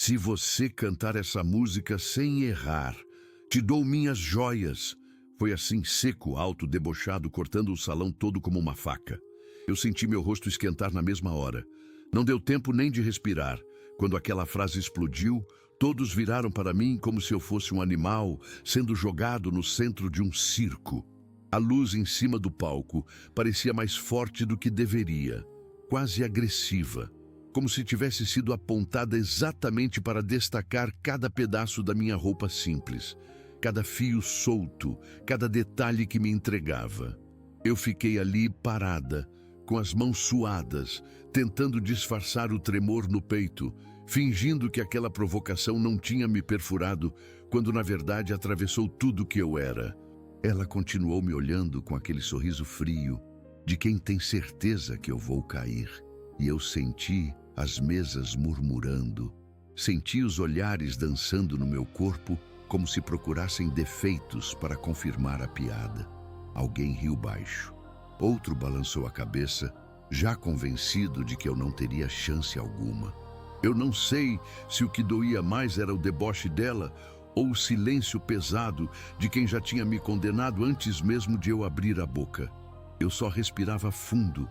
Se você cantar essa música sem errar, te dou minhas joias. Foi assim, seco, alto, debochado, cortando o salão todo como uma faca. Eu senti meu rosto esquentar na mesma hora. Não deu tempo nem de respirar. Quando aquela frase explodiu, todos viraram para mim como se eu fosse um animal sendo jogado no centro de um circo. A luz em cima do palco parecia mais forte do que deveria, quase agressiva, como se tivesse sido apontada exatamente para destacar cada pedaço da minha roupa simples, cada fio solto, cada detalhe que me entregava. Eu fiquei ali parada, com as mãos suadas, tentando disfarçar o tremor no peito, fingindo que aquela provocação não tinha me perfurado, quando na verdade atravessou tudo que eu era. Ela continuou me olhando com aquele sorriso frio, de quem tem certeza que eu vou cair. E eu senti as mesas murmurando, senti os olhares dançando no meu corpo, como se procurassem defeitos para confirmar a piada. Alguém riu baixo. Outro balançou a cabeça, já convencido de que eu não teria chance alguma. Eu não sei se o que doía mais era o deboche dela ou o silêncio pesado de quem já tinha me condenado antes mesmo de eu abrir a boca. Eu só respirava fundo,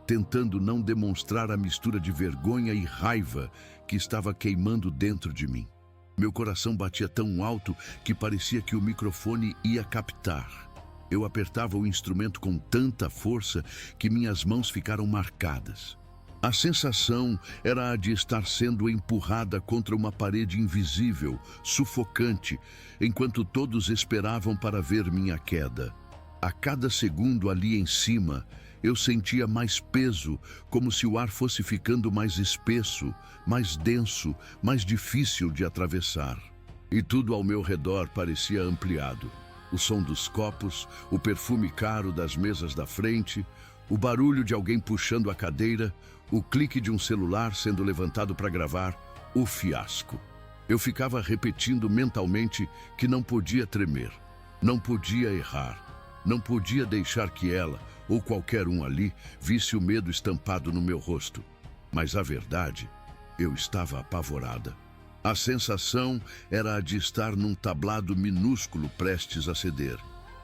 tentando não demonstrar a mistura de vergonha e raiva que estava queimando dentro de mim. Meu coração batia tão alto que parecia que o microfone ia captar. Eu apertava o instrumento com tanta força que minhas mãos ficaram marcadas. A sensação era a de estar sendo empurrada contra uma parede invisível, sufocante, enquanto todos esperavam para ver minha queda. A cada segundo ali em cima, eu sentia mais peso, como se o ar fosse ficando mais espesso, mais denso, mais difícil de atravessar. E tudo ao meu redor parecia ampliado. O som dos copos, o perfume caro das mesas da frente, o barulho de alguém puxando a cadeira, o clique de um celular sendo levantado para gravar, o fiasco. Eu ficava repetindo mentalmente que não podia tremer, não podia errar, não podia deixar que ela, ou qualquer um ali, visse o medo estampado no meu rosto. Mas a verdade, eu estava apavorada. A sensação era a de estar num tablado minúsculo prestes a ceder,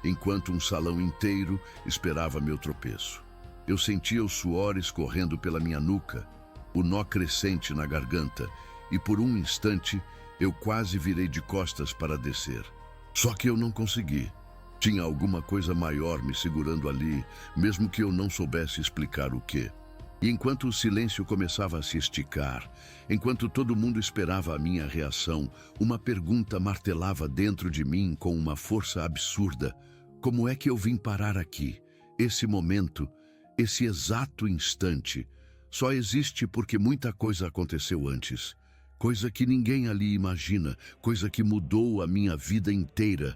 enquanto um salão inteiro esperava meu tropeço. Eu sentia o suor escorrendo pela minha nuca, o nó crescente na garganta, e por um instante eu quase virei de costas para descer. Só que eu não consegui. Tinha alguma coisa maior me segurando ali, mesmo que eu não soubesse explicar o quê. E enquanto o silêncio começava a se esticar, enquanto todo mundo esperava a minha reação, uma pergunta martelava dentro de mim com uma força absurda. Como é que eu vim parar aqui? Esse momento, esse exato instante, só existe porque muita coisa aconteceu antes. Coisa que ninguém ali imagina, coisa que mudou a minha vida inteira.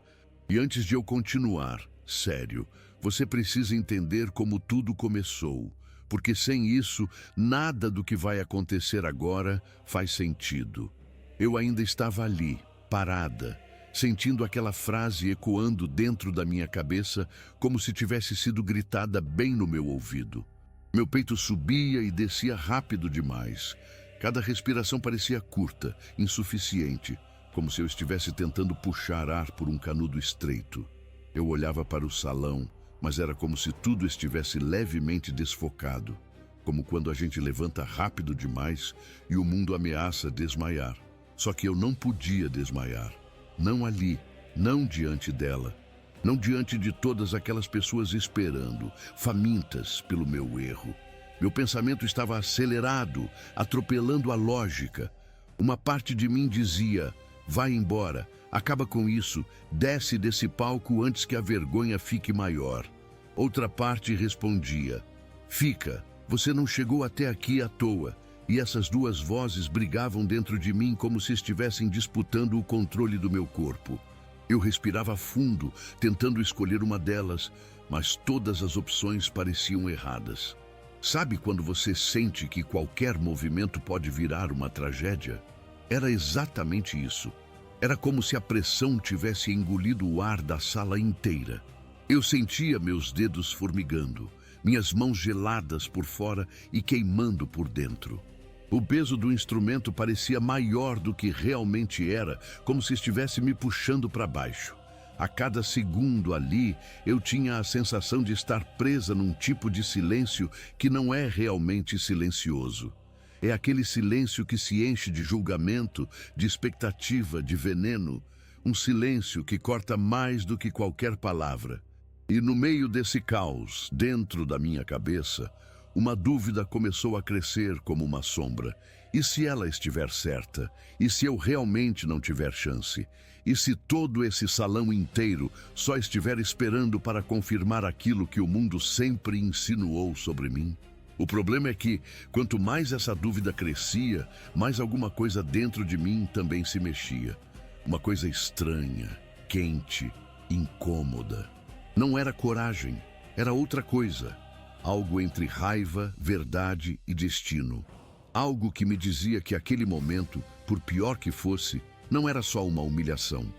E antes de eu continuar, sério, você precisa entender como tudo começou. Porque sem isso, nada do que vai acontecer agora faz sentido. Eu ainda estava ali, parada, sentindo aquela frase ecoando dentro da minha cabeça como se tivesse sido gritada bem no meu ouvido. Meu peito subia e descia rápido demais. Cada respiração parecia curta, insuficiente, como se eu estivesse tentando puxar ar por um canudo estreito. Eu olhava para o salão, mas era como se tudo estivesse levemente desfocado, como quando a gente levanta rápido demais e o mundo ameaça desmaiar. Só que eu não podia desmaiar. Não ali, não diante dela, não diante de todas aquelas pessoas esperando, famintas pelo meu erro. Meu pensamento estava acelerado, atropelando a lógica. Uma parte de mim dizia: vai embora, acaba com isso, desce desse palco antes que a vergonha fique maior. Outra parte respondia: fica, você não chegou até aqui à toa. E essas duas vozes brigavam dentro de mim como se estivessem disputando o controle do meu corpo. Eu respirava fundo, tentando escolher uma delas, mas todas as opções pareciam erradas. Sabe quando você sente que qualquer movimento pode virar uma tragédia? Era exatamente isso. Era como se a pressão tivesse engolido o ar da sala inteira. Eu sentia meus dedos formigando, minhas mãos geladas por fora e queimando por dentro. O peso do instrumento parecia maior do que realmente era, como se estivesse me puxando para baixo. A cada segundo ali, eu tinha a sensação de estar presa num tipo de silêncio que não é realmente silencioso. É aquele silêncio que se enche de julgamento, de expectativa, de veneno. Um silêncio que corta mais do que qualquer palavra. E no meio desse caos, dentro da minha cabeça, uma dúvida começou a crescer como uma sombra. E se ela estiver certa? E se eu realmente não tiver chance? E se todo esse salão inteiro só estiver esperando para confirmar aquilo que o mundo sempre insinuou sobre mim? O problema é que, quanto mais essa dúvida crescia, mais alguma coisa dentro de mim também se mexia. Uma coisa estranha, quente, incômoda. Não era coragem, era outra coisa. Algo entre raiva, verdade e destino. Algo que me dizia que aquele momento, por pior que fosse, não era só uma humilhação.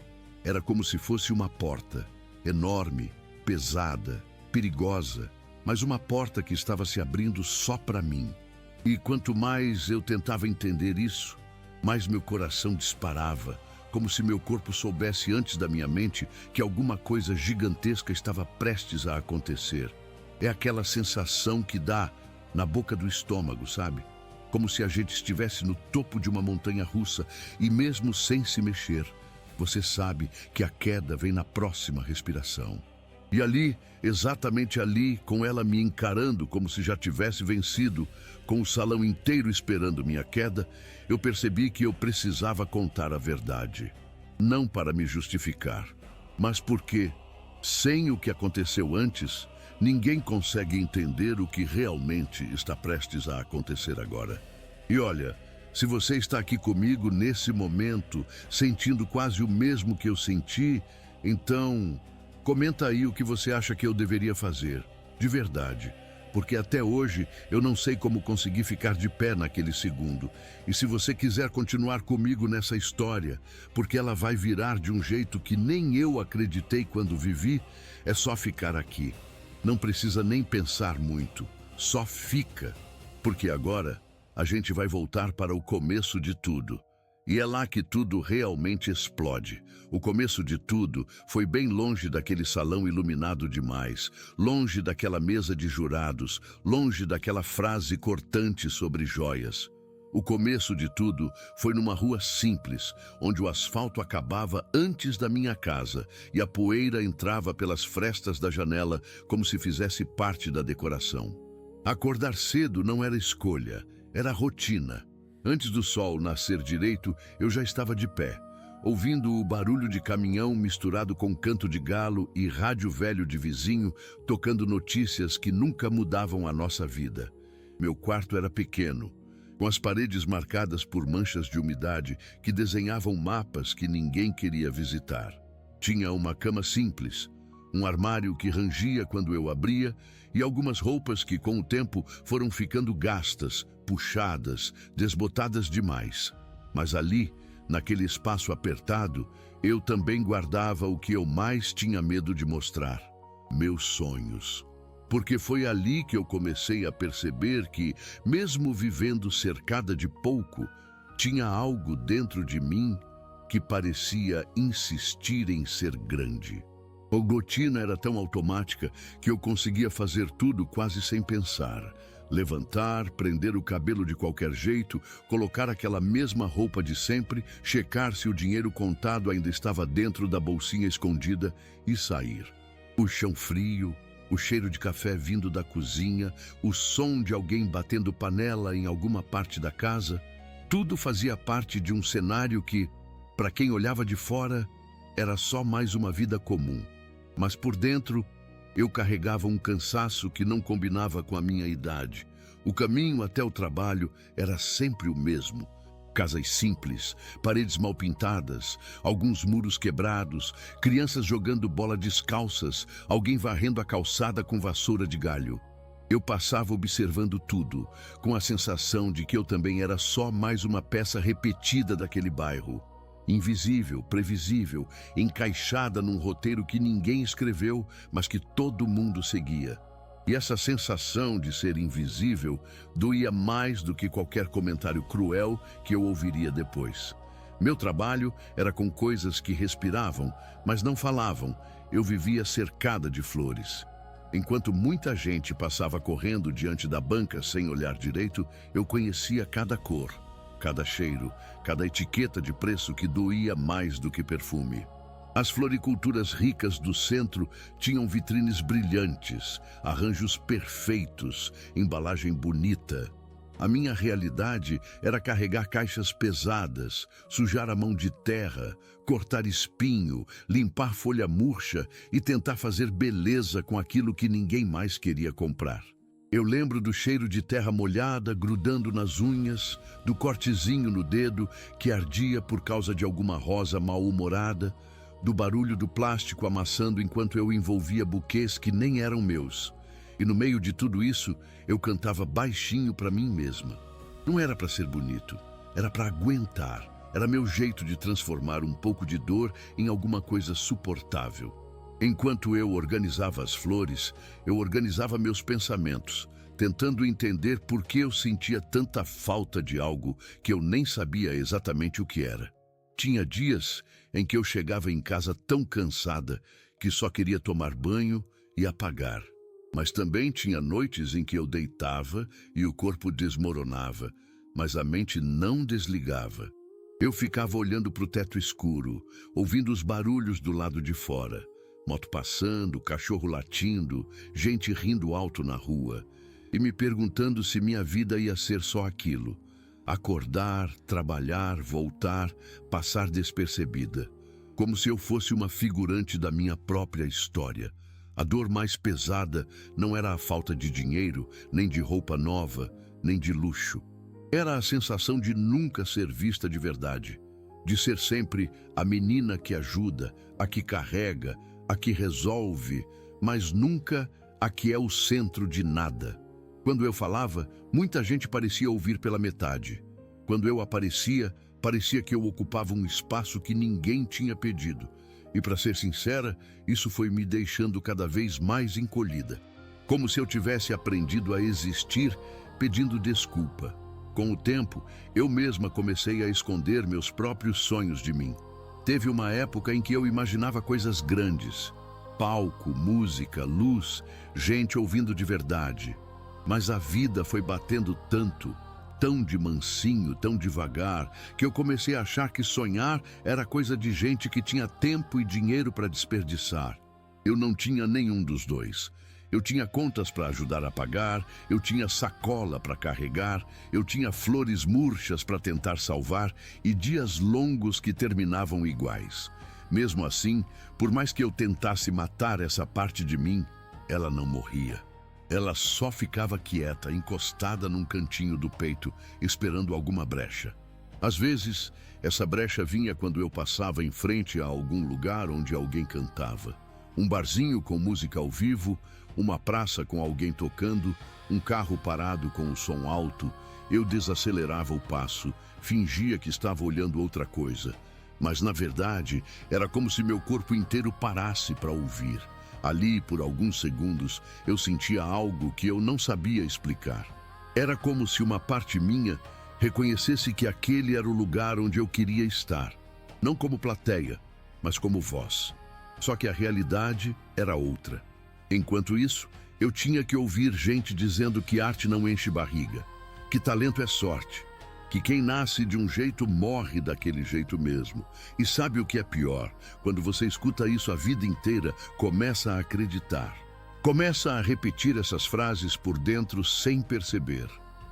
Era como se fosse uma porta, enorme, pesada, perigosa, mas uma porta que estava se abrindo só para mim. E quanto mais eu tentava entender isso, mais meu coração disparava, como se meu corpo soubesse antes da minha mente que alguma coisa gigantesca estava prestes a acontecer. É aquela sensação que dá na boca do estômago, sabe? Como se a gente estivesse no topo de uma montanha russa e mesmo sem se mexer, você sabe que a queda vem na próxima respiração. E ali, exatamente ali, com ela me encarando como se já tivesse vencido, com o salão inteiro esperando minha queda, eu percebi que eu precisava contar a verdade. Não para me justificar, mas porque, sem o que aconteceu antes, ninguém consegue entender o que realmente está prestes a acontecer agora. E olha, se você está aqui comigo nesse momento, sentindo quase o mesmo que eu senti, então comenta aí o que você acha que eu deveria fazer, de verdade. Porque até hoje eu não sei como consegui ficar de pé naquele segundo. E se você quiser continuar comigo nessa história, porque ela vai virar de um jeito que nem eu acreditei quando vivi, é só ficar aqui. Não precisa nem pensar muito, só fica. Porque agora a gente vai voltar para o começo de tudo. E é lá que tudo realmente explode. O começo de tudo foi bem longe daquele salão iluminado demais, longe daquela mesa de jurados, longe daquela frase cortante sobre joias. O começo de tudo foi numa rua simples, onde o asfalto acabava antes da minha casa e a poeira entrava pelas frestas da janela como se fizesse parte da decoração. Acordar cedo não era escolha, era rotina. Antes do sol nascer direito, eu já estava de pé, ouvindo o barulho de caminhão misturado com canto de galo e rádio velho de vizinho tocando notícias que nunca mudavam a nossa vida. Meu quarto era pequeno, com as paredes marcadas por manchas de umidade que desenhavam mapas que ninguém queria visitar. Tinha uma cama simples, um armário que rangia quando eu abria e algumas roupas que, com o tempo, foram ficando gastas, puxadas, desbotadas demais. Mas ali, naquele espaço apertado, eu também guardava o que eu mais tinha medo de mostrar: meus sonhos. Porque foi ali que eu comecei a perceber que, mesmo vivendo cercada de pouco, tinha algo dentro de mim que parecia insistir em ser grande. A rotina era tão automática que eu conseguia fazer tudo quase sem pensar. Levantar, prender o cabelo de qualquer jeito, colocar aquela mesma roupa de sempre, checar se o dinheiro contado ainda estava dentro da bolsinha escondida e sair. O chão frio, o cheiro de café vindo da cozinha, o som de alguém batendo panela em alguma parte da casa, tudo fazia parte de um cenário que, para quem olhava de fora, era só mais uma vida comum. Mas por dentro, eu carregava um cansaço que não combinava com a minha idade. O caminho até o trabalho era sempre o mesmo. Casas simples, paredes mal pintadas, alguns muros quebrados, crianças jogando bola descalças, alguém varrendo a calçada com vassoura de galho. Eu passava observando tudo, com a sensação de que eu também era só mais uma peça repetida daquele bairro. Invisível, previsível, encaixada num roteiro que ninguém escreveu, mas que todo mundo seguia. E essa sensação de ser invisível doía mais do que qualquer comentário cruel que eu ouviria depois. Meu trabalho era com coisas que respiravam, mas não falavam. Eu vivia cercada de flores. Enquanto muita gente passava correndo diante da banca sem olhar direito, eu conhecia cada cor, cada cheiro, cada etiqueta de preço que doía mais do que perfume. As floriculturas ricas do centro tinham vitrines brilhantes, arranjos perfeitos, embalagem bonita. A minha realidade era carregar caixas pesadas, sujar a mão de terra, cortar espinho, limpar folha murcha e tentar fazer beleza com aquilo que ninguém mais queria comprar. Eu lembro do cheiro de terra molhada grudando nas unhas, do cortezinho no dedo que ardia por causa de alguma rosa mal-humorada, do barulho do plástico amassando enquanto eu envolvia buquês que nem eram meus. E no meio de tudo isso, eu cantava baixinho para mim mesma. Não era para ser bonito, era para aguentar. Era meu jeito de transformar um pouco de dor em alguma coisa suportável. Enquanto eu organizava as flores, eu organizava meus pensamentos, tentando entender por que eu sentia tanta falta de algo que eu nem sabia exatamente o que era. Tinha dias em que eu chegava em casa tão cansada que só queria tomar banho e apagar. Mas também tinha noites em que eu deitava e o corpo desmoronava, mas a mente não desligava. Eu ficava olhando para o teto escuro, ouvindo os barulhos do lado de fora. Moto passando, cachorro latindo, gente rindo alto na rua. E me perguntando se minha vida ia ser só aquilo. Acordar, trabalhar, voltar, passar despercebida. Como se eu fosse uma figurante da minha própria história. A dor mais pesada não era a falta de dinheiro, nem de roupa nova, nem de luxo. Era a sensação de nunca ser vista de verdade. De ser sempre a menina que ajuda, a que carrega, a que resolve, mas nunca a que é o centro de nada. Quando eu falava, muita gente parecia ouvir pela metade. Quando eu aparecia, parecia que eu ocupava um espaço que ninguém tinha pedido. E, para ser sincera, isso foi me deixando cada vez mais encolhida. Como se eu tivesse aprendido a existir pedindo desculpa. Com o tempo, eu mesma comecei a esconder meus próprios sonhos de mim. Teve uma época em que eu imaginava coisas grandes. Palco, música, luz, gente ouvindo de verdade. Mas a vida foi batendo tanto, tão de mansinho, tão devagar, que eu comecei a achar que sonhar era coisa de gente que tinha tempo e dinheiro para desperdiçar. Eu não tinha nenhum dos dois. Eu tinha contas para ajudar a pagar, eu tinha sacola para carregar, eu tinha flores murchas para tentar salvar e dias longos que terminavam iguais. Mesmo assim, por mais que eu tentasse matar essa parte de mim, ela não morria. Ela só ficava quieta, encostada num cantinho do peito, esperando alguma brecha. Às vezes, essa brecha vinha quando eu passava em frente a algum lugar onde alguém cantava. Um barzinho com música ao vivo, uma praça com alguém tocando, um carro parado com o som alto. Eu desacelerava o passo, fingia que estava olhando outra coisa. Mas, na verdade, era como se meu corpo inteiro parasse para ouvir. Ali, por alguns segundos, eu sentia algo que eu não sabia explicar. Era como se uma parte minha reconhecesse que aquele era o lugar onde eu queria estar. Não como plateia, mas como voz. Só que a realidade era outra. Enquanto isso, eu tinha que ouvir gente dizendo que arte não enche barriga, que talento é sorte, que quem nasce de um jeito morre daquele jeito mesmo. E sabe o que é pior? Quando você escuta isso a vida inteira, começa a acreditar. Começa a repetir essas frases por dentro sem perceber.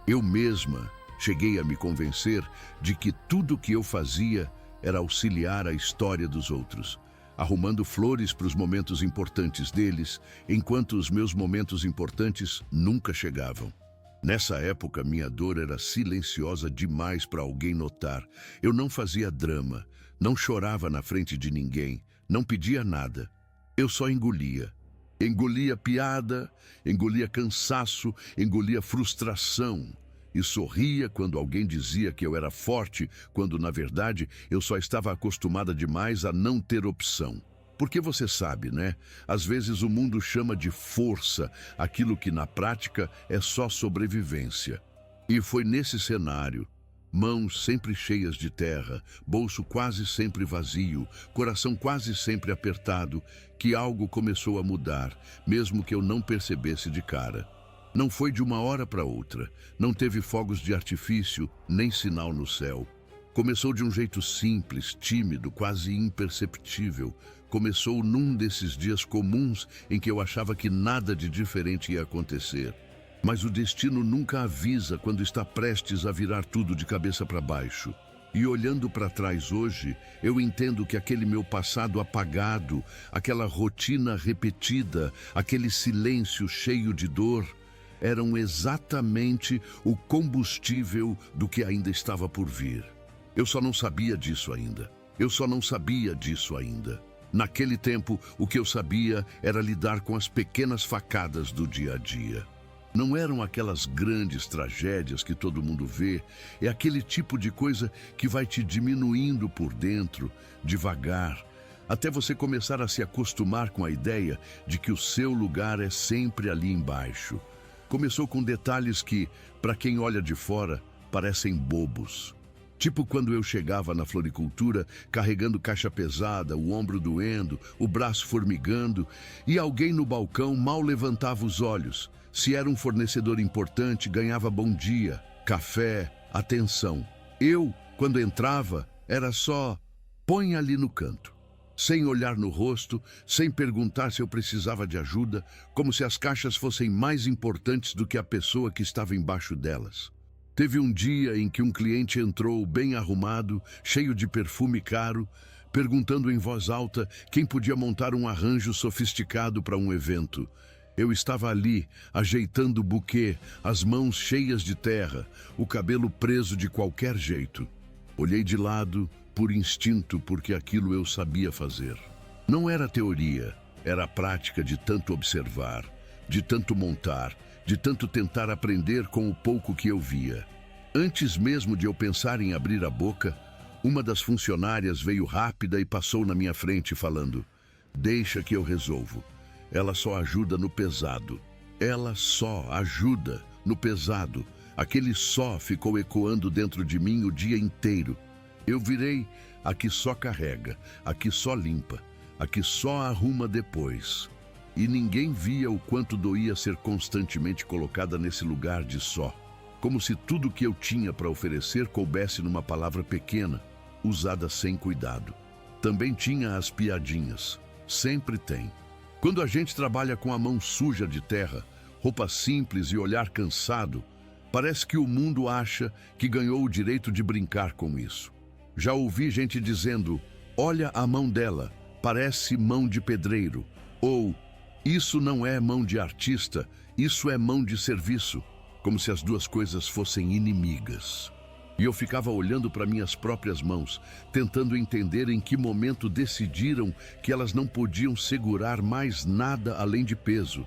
Eu mesma cheguei a me convencer de que tudo o que eu fazia era auxiliar a história dos outros, arrumando flores para os momentos importantes deles, enquanto os meus momentos importantes nunca chegavam. Nessa época, minha dor era silenciosa demais para alguém notar. Eu não fazia drama, não chorava na frente de ninguém, não pedia nada. Eu só engolia. Engolia piada, engolia cansaço, engolia frustração. E sorria quando alguém dizia que eu era forte, quando, na verdade, eu só estava acostumada demais a não ter opção. Porque você sabe, né? Às vezes o mundo chama de força aquilo que na prática é só sobrevivência. E foi nesse cenário, mãos sempre cheias de terra, bolso quase sempre vazio, coração quase sempre apertado, que algo começou a mudar, mesmo que eu não percebesse de cara. Não foi de uma hora para outra, não teve fogos de artifício, nem sinal no céu. Começou de um jeito simples, tímido, quase imperceptível. Começou num desses dias comuns em que eu achava que nada de diferente ia acontecer. Mas o destino nunca avisa quando está prestes a virar tudo de cabeça para baixo. E olhando para trás hoje, eu entendo que aquele meu passado apagado, aquela rotina repetida, aquele silêncio cheio de dor, eram exatamente o combustível do que ainda estava por vir. Eu só não sabia disso ainda. Naquele tempo, o que eu sabia era lidar com as pequenas facadas do dia a dia. Não eram aquelas grandes tragédias que todo mundo vê, é aquele tipo de coisa que vai te diminuindo por dentro, devagar, até você começar a se acostumar com a ideia de que o seu lugar é sempre ali embaixo. Começou com detalhes que, para quem olha de fora, parecem bobos. Tipo quando eu chegava na floricultura, carregando caixa pesada, o ombro doendo, o braço formigando, e alguém no balcão mal levantava os olhos. Se era um fornecedor importante, ganhava bom dia, café, atenção. Eu, quando entrava, era só põe ali no canto. Sem olhar no rosto, sem perguntar se eu precisava de ajuda, como se as caixas fossem mais importantes do que a pessoa que estava embaixo delas. Teve um dia em que um cliente entrou bem arrumado, cheio de perfume caro, perguntando em voz alta quem podia montar um arranjo sofisticado para um evento. Eu estava ali, ajeitando o buquê, as mãos cheias de terra, o cabelo preso de qualquer jeito. Olhei de lado, por instinto, porque aquilo eu sabia fazer. Não era teoria, era a prática de tanto observar, de tanto montar, de tanto tentar aprender com o pouco que eu via. Antes mesmo de eu pensar em abrir a boca, uma das funcionárias veio rápida e passou na minha frente falando: "Deixa que eu resolvo. Ela só ajuda no pesado." Ela só ajuda no pesado. Aquele só ficou ecoando dentro de mim o dia inteiro. Eu virei a que só carrega, a que só limpa, a que só arruma depois. E ninguém via o quanto doía ser constantemente colocada nesse lugar de só. Como se tudo que eu tinha para oferecer coubesse numa palavra pequena, usada sem cuidado. Também tinha as piadinhas. Sempre tem. Quando a gente trabalha com a mão suja de terra, roupa simples e olhar cansado, parece que o mundo acha que ganhou o direito de brincar com isso. Já ouvi gente dizendo: "Olha a mão dela, parece mão de pedreiro." Ou "Isso não é mão de artista, isso é mão de serviço." Como se as duas coisas fossem inimigas. E eu ficava olhando para minhas próprias mãos, tentando entender em que momento decidiram que elas não podiam segurar mais nada além de peso.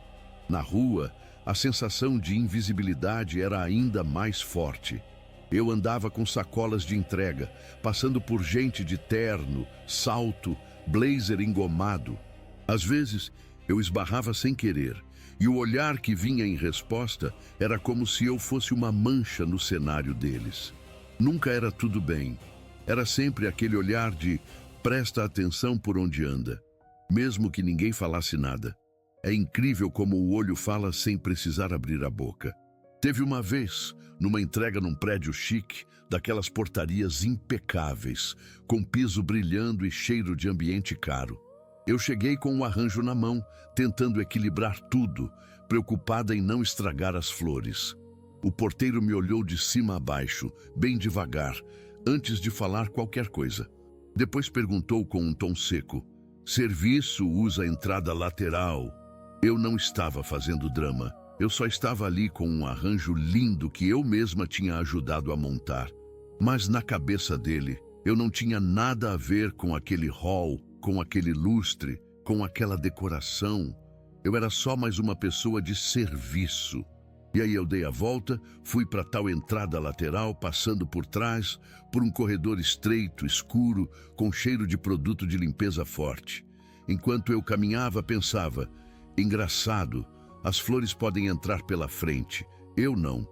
Na rua, a sensação de invisibilidade era ainda mais forte. Eu andava com sacolas de entrega, passando por gente de terno, salto, blazer engomado. Às vezes, eu esbarrava sem querer, e o olhar que vinha em resposta era como se eu fosse uma mancha no cenário deles. Nunca era tudo bem. Era sempre aquele olhar de presta atenção por onde anda, mesmo que ninguém falasse nada. É incrível como o olho fala sem precisar abrir a boca. Teve uma vez, numa entrega num prédio chique, daquelas portarias impecáveis, com piso brilhando e cheiro de ambiente caro. Eu cheguei com um arranjo na mão, tentando equilibrar tudo, preocupada em não estragar as flores. O porteiro me olhou de cima a baixo, bem devagar, antes de falar qualquer coisa. Depois perguntou com um tom seco: "Serviço usa entrada lateral." Eu não estava fazendo drama. Eu só estava ali com um arranjo lindo que eu mesma tinha ajudado a montar. Mas na cabeça dele, eu não tinha nada a ver com aquele hall, com aquele lustre, com aquela decoração. Eu era só mais uma pessoa de serviço. E aí eu dei a volta, fui para tal entrada lateral, passando por trás, por um corredor estreito, escuro, com cheiro de produto de limpeza forte. Enquanto eu caminhava, pensava: engraçado, as flores podem entrar pela frente, eu não.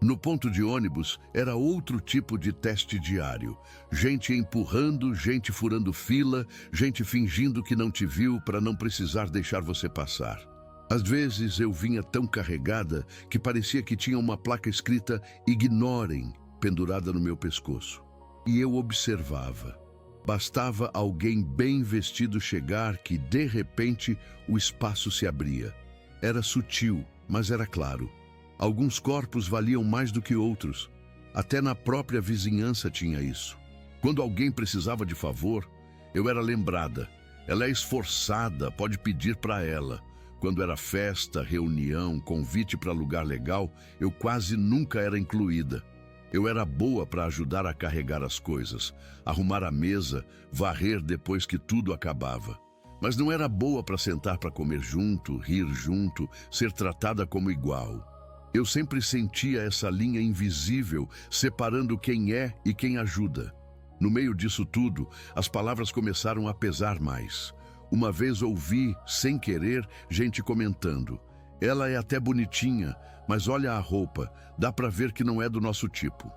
No ponto de ônibus, era outro tipo de teste diário. Gente empurrando, gente furando fila, gente fingindo que não te viu para não precisar deixar você passar. Às vezes eu vinha tão carregada que parecia que tinha uma placa escrita "Ignorem" pendurada no meu pescoço. E eu observava. Bastava alguém bem vestido chegar que, de repente, o espaço se abria. Era sutil, mas era claro. Alguns corpos valiam mais do que outros. Até na própria vizinhança tinha isso. Quando alguém precisava de favor, eu era lembrada. Ela é esforçada, pode pedir para ela. Quando era festa, reunião, convite para lugar legal, eu quase nunca era incluída. Eu era boa para ajudar a carregar as coisas, arrumar a mesa, varrer depois que tudo acabava. Mas não era boa para sentar para comer junto, rir junto, ser tratada como igual. Eu sempre sentia essa linha invisível separando quem é e quem ajuda. No meio disso tudo, as palavras começaram a pesar mais. Uma vez ouvi, sem querer, gente comentando: ela é até bonitinha, mas olha a roupa, dá para ver que não é do nosso tipo.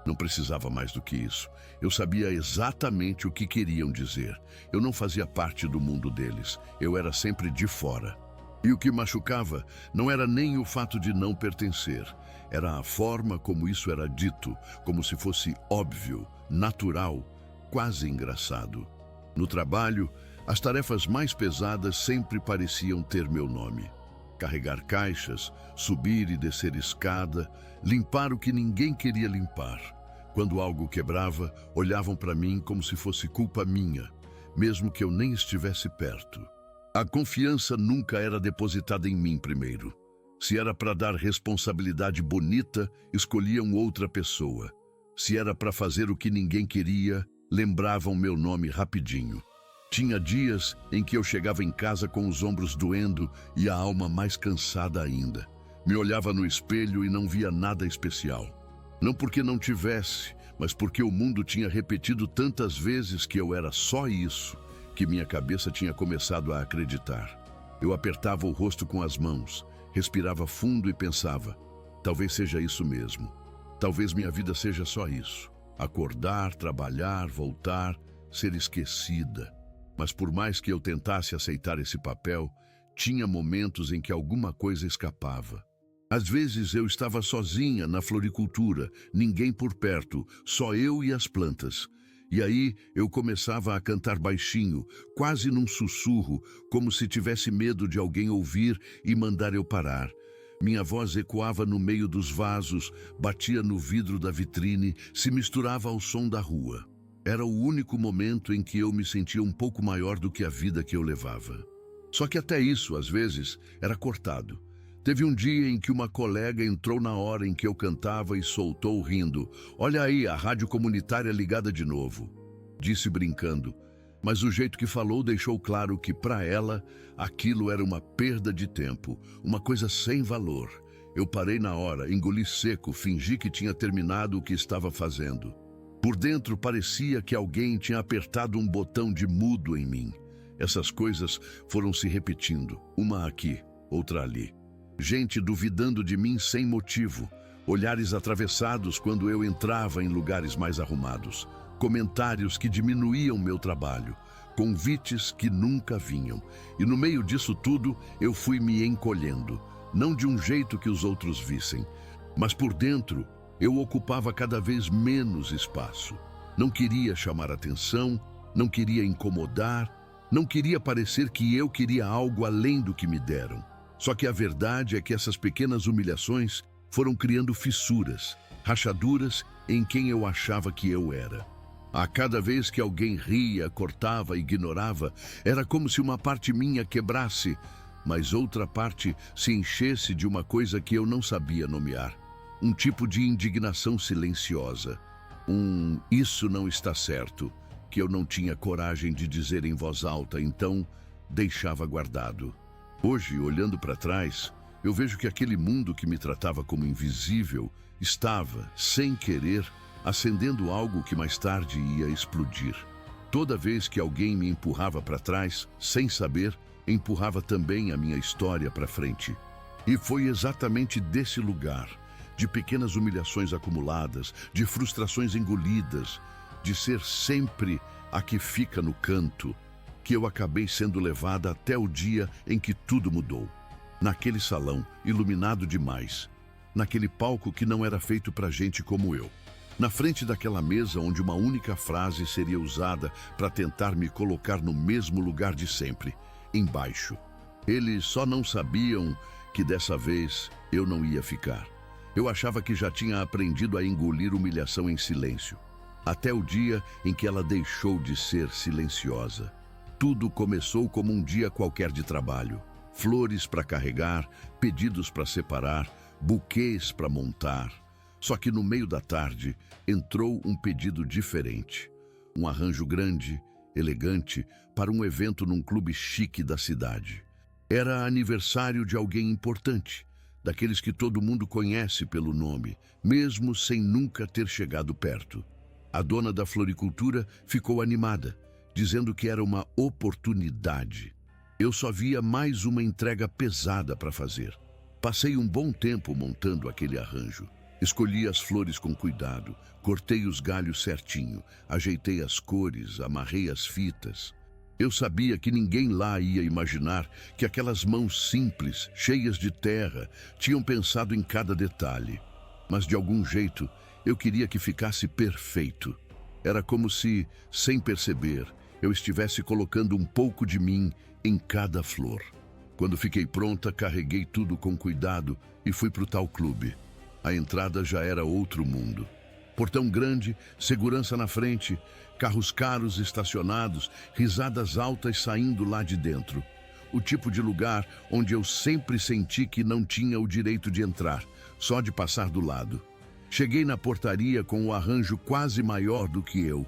Não precisava mais do que isso. Eu sabia exatamente o que queriam dizer. Eu não fazia parte do mundo deles. Eu era sempre de fora. E o que machucava não era nem o fato de não pertencer. Era a forma como isso era dito, como se fosse óbvio, natural, quase engraçado. No trabalho, as tarefas mais pesadas sempre pareciam ter meu nome. Carregar caixas, subir e descer escada, limpar o que ninguém queria limpar. Quando algo quebrava, olhavam para mim como se fosse culpa minha, mesmo que eu nem estivesse perto. A confiança nunca era depositada em mim primeiro. Se era para dar responsabilidade bonita, escolhiam outra pessoa. Se era para fazer o que ninguém queria, lembravam meu nome rapidinho. Tinha dias em que eu chegava em casa com os ombros doendo e a alma mais cansada ainda. Me olhava no espelho e não via nada especial. Não porque não tivesse, mas porque o mundo tinha repetido tantas vezes que eu era só isso, que minha cabeça tinha começado a acreditar. Eu apertava o rosto com as mãos, respirava fundo e pensava: talvez seja isso mesmo. Talvez minha vida seja só isso. Acordar, trabalhar, voltar, ser esquecida. Mas por mais que eu tentasse aceitar esse papel, tinha momentos em que alguma coisa escapava. Às vezes eu estava sozinha na floricultura, ninguém por perto, só eu e as plantas. E aí eu começava a cantar baixinho, quase num sussurro, como se tivesse medo de alguém ouvir e mandar eu parar. Minha voz ecoava no meio dos vasos, batia no vidro da vitrine, se misturava ao som da rua. Era o único momento em que eu me sentia um pouco maior do que a vida que eu levava. Só que até isso, às vezes, era cortado. Teve um dia em que uma colega entrou na hora em que eu cantava e soltou rindo: "Olha aí, a rádio comunitária ligada de novo", disse brincando. Mas o jeito que falou deixou claro que, para ela, aquilo era uma perda de tempo, uma coisa sem valor. Eu parei na hora, engoli seco, fingi que tinha terminado o que estava fazendo. Por dentro parecia que alguém tinha apertado um botão de mudo em mim. Essas coisas foram se repetindo, uma aqui, outra ali. Gente duvidando de mim sem motivo, olhares atravessados quando eu entrava em lugares mais arrumados, comentários que diminuíam meu trabalho, convites que nunca vinham. E no meio disso tudo, eu fui me encolhendo, não de um jeito que os outros vissem, mas por dentro eu ocupava cada vez menos espaço. Não queria chamar atenção, não queria incomodar, não queria parecer que eu queria algo além do que me deram. Só que a verdade é que essas pequenas humilhações foram criando fissuras, rachaduras em quem eu achava que eu era. A cada vez que alguém ria, cortava, ignorava, era como se uma parte minha quebrasse, mas outra parte se enchesse de uma coisa que eu não sabia nomear. Um tipo de indignação silenciosa. Isso não está certo, que eu não tinha coragem de dizer em voz alta, então deixava guardado. Hoje, olhando para trás, eu vejo que aquele mundo que me tratava como invisível estava, sem querer, acendendo algo que mais tarde ia explodir. Toda vez que alguém me empurrava para trás, sem saber, empurrava também a minha história para frente. E foi exatamente desse lugar, de pequenas humilhações acumuladas, de frustrações engolidas, de ser sempre a que fica no canto, que eu acabei sendo levada até o dia em que tudo mudou. Naquele salão, iluminado demais, naquele palco que não era feito para gente como eu. Na frente daquela mesa onde uma única frase seria usada para tentar me colocar no mesmo lugar de sempre, embaixo. Eles só não sabiam que dessa vez eu não ia ficar. Eu achava que já tinha aprendido a engolir humilhação em silêncio, até o dia em que ela deixou de ser silenciosa. Tudo começou como um dia qualquer de trabalho. Flores para carregar, pedidos para separar, buquês para montar. Só que no meio da tarde entrou um pedido diferente. Um arranjo grande, elegante, para um evento num clube chique da cidade. Era aniversário de alguém importante, daqueles que todo mundo conhece pelo nome, mesmo sem nunca ter chegado perto. A dona da floricultura ficou animada, dizendo que era uma oportunidade. Eu só via mais uma entrega pesada para fazer. Passei um bom tempo montando aquele arranjo. Escolhi as flores com cuidado, cortei os galhos certinho, ajeitei as cores, amarrei as fitas. Eu sabia que ninguém lá ia imaginar que aquelas mãos simples, cheias de terra, tinham pensado em cada detalhe. Mas de algum jeito, eu queria que ficasse perfeito. Era como se, sem perceber, eu estivesse colocando um pouco de mim em cada flor. Quando fiquei pronta, carreguei tudo com cuidado e fui para o tal clube. A entrada já era outro mundo. Portão grande, segurança na frente, carros caros estacionados, risadas altas saindo lá de dentro. O tipo de lugar onde eu sempre senti que não tinha o direito de entrar, só de passar do lado. Cheguei na portaria com o arranjo quase maior do que eu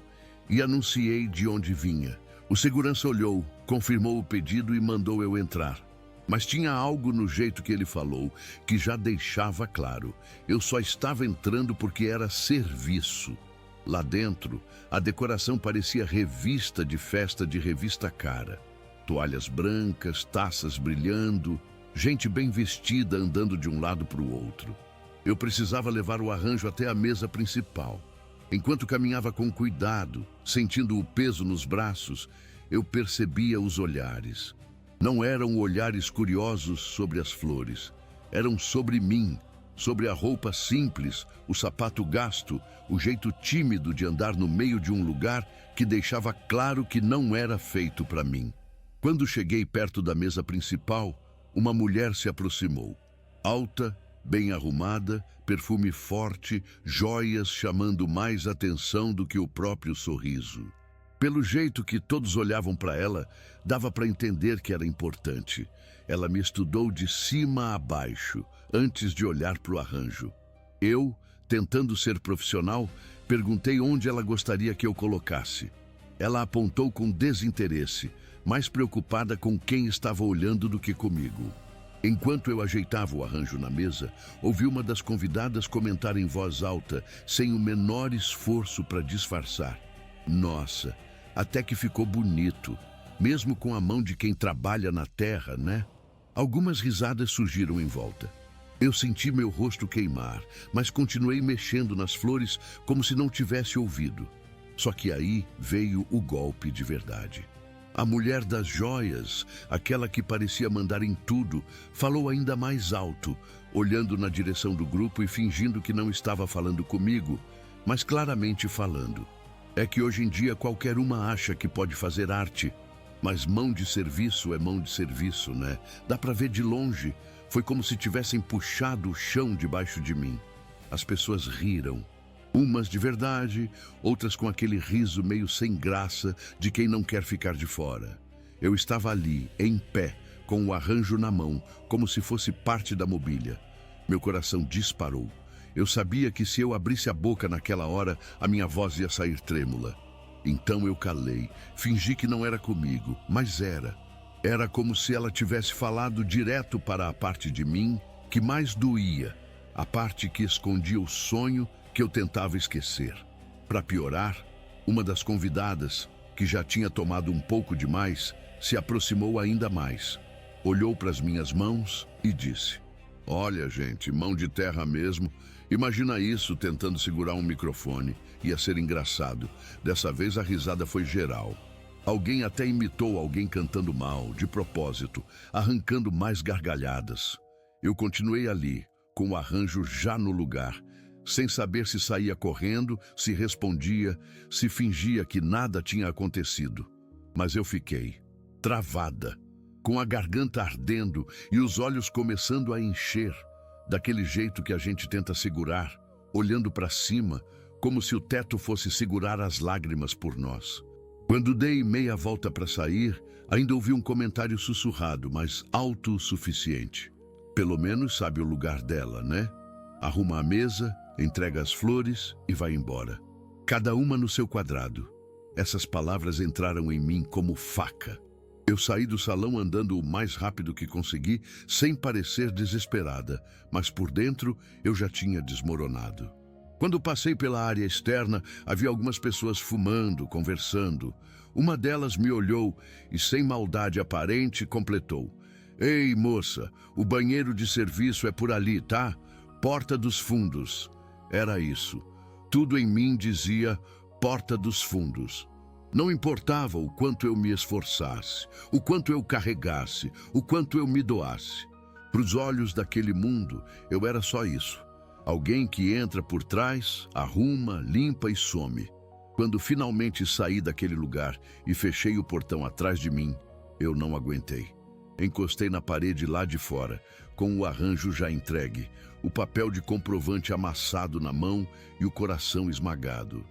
e anunciei de onde vinha. O segurança olhou, confirmou o pedido e mandou eu entrar. Mas tinha algo no jeito que ele falou que já deixava claro. Eu só estava entrando porque era serviço. Lá dentro, a decoração parecia revista de festa de revista cara. Toalhas brancas, taças brilhando, gente bem vestida andando de um lado para o outro. Eu precisava levar o arranjo até a mesa principal. Enquanto caminhava com cuidado, sentindo o peso nos braços, eu percebia os olhares. Não eram olhares curiosos sobre as flores. Eram sobre mim, sobre a roupa simples, o sapato gasto, o jeito tímido de andar no meio de um lugar que deixava claro que não era feito para mim. Quando cheguei perto da mesa principal, uma mulher se aproximou. Alta, bem arrumada, perfume forte, joias chamando mais atenção do que o próprio sorriso. Pelo jeito que todos olhavam para ela, dava para entender que era importante. Ela me estudou de cima a baixo, antes de olhar para o arranjo. Eu, tentando ser profissional, perguntei onde ela gostaria que eu colocasse. Ela apontou com desinteresse, mais preocupada com quem estava olhando do que comigo. Enquanto eu ajeitava o arranjo na mesa, ouvi uma das convidadas comentar em voz alta, sem o menor esforço para disfarçar. Nossa, até que ficou bonito, mesmo com a mão de quem trabalha na terra, né? Algumas risadas surgiram em volta. Eu senti meu rosto queimar, mas continuei mexendo nas flores como se não tivesse ouvido. Só que aí veio o golpe de verdade. A mulher das joias, aquela que parecia mandar em tudo, falou ainda mais alto, olhando na direção do grupo e fingindo que não estava falando comigo, mas claramente falando. É que hoje em dia qualquer uma acha que pode fazer arte, mas mão de serviço é mão de serviço, né? Dá para ver de longe. Foi como se tivessem puxado o chão debaixo de mim. As pessoas riram. Umas de verdade, outras com aquele riso meio sem graça de quem não quer ficar de fora. Eu estava ali, em pé, com o arranjo na mão, como se fosse parte da mobília. Meu coração disparou. Eu sabia que se eu abrisse a boca naquela hora, a minha voz ia sair trêmula. Então eu calei, fingi que não era comigo, mas era. Era como se ela tivesse falado direto para a parte de mim que mais doía, a parte que escondia o sonho que eu tentava esquecer. Para piorar, uma das convidadas, que já tinha tomado um pouco demais, se aproximou ainda mais. Olhou para as minhas mãos e disse: "Olha, gente, mão de terra mesmo. Imagina isso tentando segurar um microfone. Ia ser engraçado. Dessa vez a risada foi geral. Alguém até imitou alguém cantando mal, de propósito, arrancando mais gargalhadas. Eu continuei ali, com o arranjo já no lugar, sem saber se saía correndo, se respondia, se fingia que nada tinha acontecido. Mas eu fiquei, travada, com a garganta ardendo e os olhos começando a encher, daquele jeito que a gente tenta segurar, olhando para cima, como se o teto fosse segurar as lágrimas por nós. Quando dei meia volta para sair, ainda ouvi um comentário sussurrado, mas alto o suficiente. Pelo menos sabe o lugar dela, né? Arruma a mesa, entrega as flores e vai embora. Cada uma no seu quadrado. Essas palavras entraram em mim como faca. Eu saí do salão andando o mais rápido que consegui, sem parecer desesperada, mas por dentro eu já tinha desmoronado. Quando passei pela área externa, havia algumas pessoas fumando, conversando. Uma delas me olhou e, sem maldade aparente, completou: "Ei, moça, o banheiro de serviço é por ali, tá? Porta dos fundos." Era isso. Tudo em mim dizia porta dos fundos. Não importava o quanto eu me esforçasse, o quanto eu carregasse, o quanto eu me doasse. Para os olhos daquele mundo, eu era só isso. Alguém que entra por trás, arruma, limpa e some. Quando finalmente saí daquele lugar e fechei o portão atrás de mim, eu não aguentei. Encostei na parede lá de fora, com o arranjo já entregue, o papel de comprovante amassado na mão e o coração esmagado.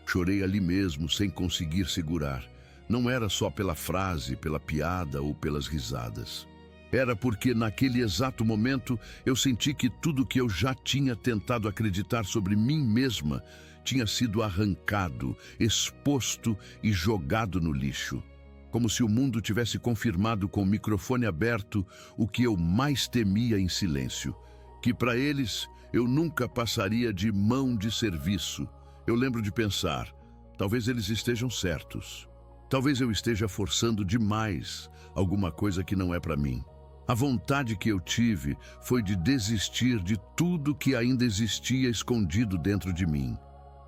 Chorei ali mesmo, sem conseguir segurar. Não era só pela frase, pela piada ou pelas risadas. Era porque, naquele exato momento, eu senti que tudo que eu já tinha tentado acreditar sobre mim mesma tinha sido arrancado, exposto e jogado no lixo. Como se o mundo tivesse confirmado com o microfone aberto o que eu mais temia em silêncio. Que para eles eu nunca passaria de mão de serviço. Eu lembro de pensar, talvez eles estejam certos. Talvez eu esteja forçando demais alguma coisa que não é para mim. A vontade que eu tive foi de desistir de tudo que ainda existia escondido dentro de mim.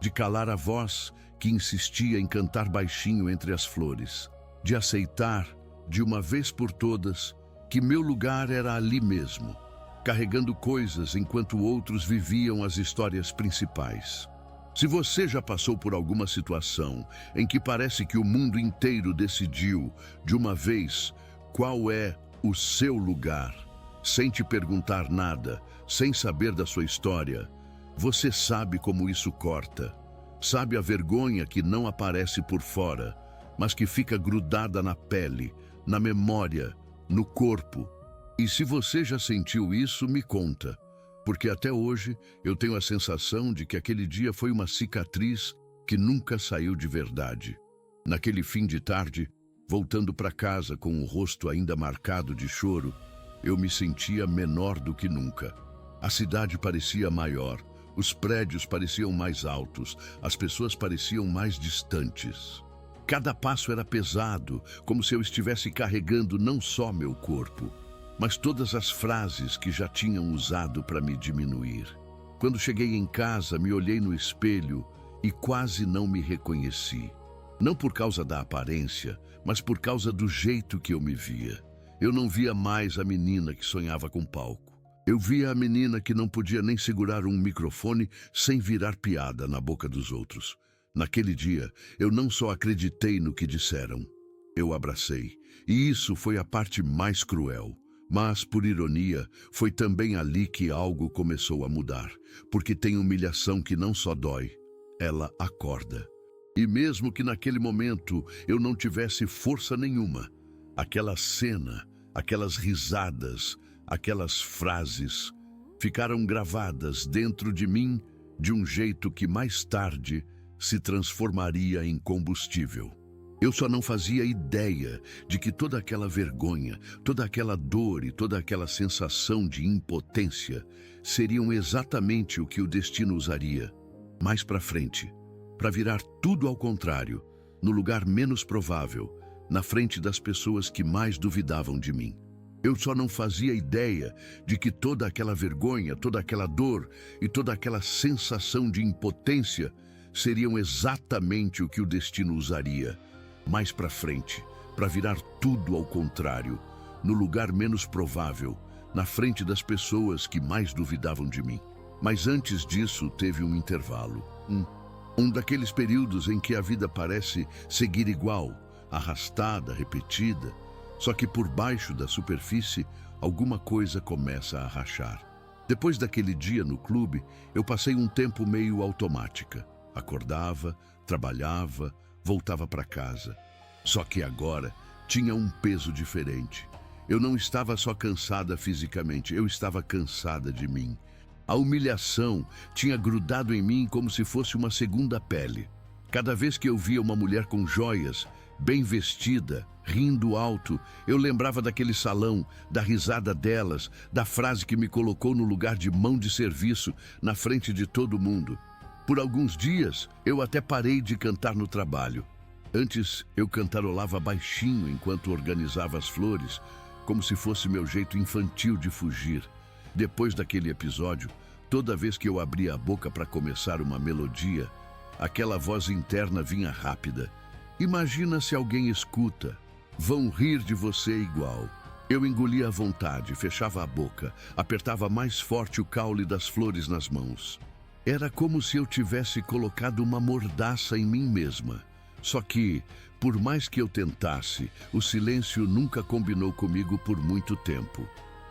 De calar a voz que insistia em cantar baixinho entre as flores. De aceitar, de uma vez por todas, que meu lugar era ali mesmo, carregando coisas enquanto outros viviam as histórias principais. Se você já passou por alguma situação em que parece que o mundo inteiro decidiu, de uma vez, qual é o seu lugar, sem te perguntar nada, sem saber da sua história, você sabe como isso corta. Sabe a vergonha que não aparece por fora, mas que fica grudada na pele, na memória, no corpo. E se você já sentiu isso, me conta. Porque até hoje eu tenho a sensação de que aquele dia foi uma cicatriz que nunca saiu de verdade. Naquele fim de tarde, voltando para casa com o rosto ainda marcado de choro, eu me sentia menor do que nunca. A cidade parecia maior, os prédios pareciam mais altos, as pessoas pareciam mais distantes. Cada passo era pesado, como se eu estivesse carregando não só meu corpo, mas todas as frases que já tinham usado para me diminuir. Quando cheguei em casa, me olhei no espelho e quase não me reconheci. Não por causa da aparência, mas por causa do jeito que eu me via. Eu não via mais a menina que sonhava com palco. Eu via a menina que não podia nem segurar um microfone sem virar piada na boca dos outros. Naquele dia, eu não só acreditei no que disseram, eu abracei. E isso foi a parte mais cruel. Mas, por ironia, foi também ali que algo começou a mudar. Porque tem humilhação que não só dói, ela acorda. E mesmo que naquele momento eu não tivesse força nenhuma, aquela cena, aquelas risadas, aquelas frases ficaram gravadas dentro de mim de um jeito que mais tarde se transformaria em combustível. Eu só não fazia ideia de que toda aquela vergonha, toda aquela dor e toda aquela sensação de impotência seriam exatamente o que o destino usaria mais para frente, para virar tudo ao contrário no lugar menos provável, na frente das pessoas que mais duvidavam de mim. Eu só não fazia ideia de que toda aquela vergonha, toda aquela dor e toda aquela sensação de impotência seriam exatamente o que o destino usaria mais para frente, para virar tudo ao contrário, no lugar menos provável, na frente das pessoas que mais duvidavam de mim. Mas antes disso teve um intervalo. Um daqueles períodos em que a vida parece seguir igual, arrastada, repetida, só que por baixo da superfície alguma coisa começa a rachar. Depois daquele dia no clube, eu passei um tempo meio automática. Acordava, trabalhava, voltava para casa. Só que agora tinha um peso diferente. Eu não estava só cansada fisicamente, eu estava cansada de mim. A humilhação tinha grudado em mim como se fosse uma segunda pele. Cada vez que eu via uma mulher com joias, bem vestida, rindo alto, eu lembrava daquele salão, da risada delas, da frase que me colocou no lugar de mão de serviço, na frente de todo mundo. Por alguns dias, eu até parei de cantar no trabalho. Antes, eu cantarolava baixinho enquanto organizava as flores, como se fosse meu jeito infantil de fugir. Depois daquele episódio, toda vez que eu abria a boca para começar uma melodia, aquela voz interna vinha rápida. Imagina se alguém escuta. Vão rir de você igual. Eu engolia à vontade, fechava a boca, apertava mais forte o caule das flores nas mãos. Era como se eu tivesse colocado uma mordaça em mim mesma. Só que, por mais que eu tentasse, o silêncio nunca combinou comigo por muito tempo.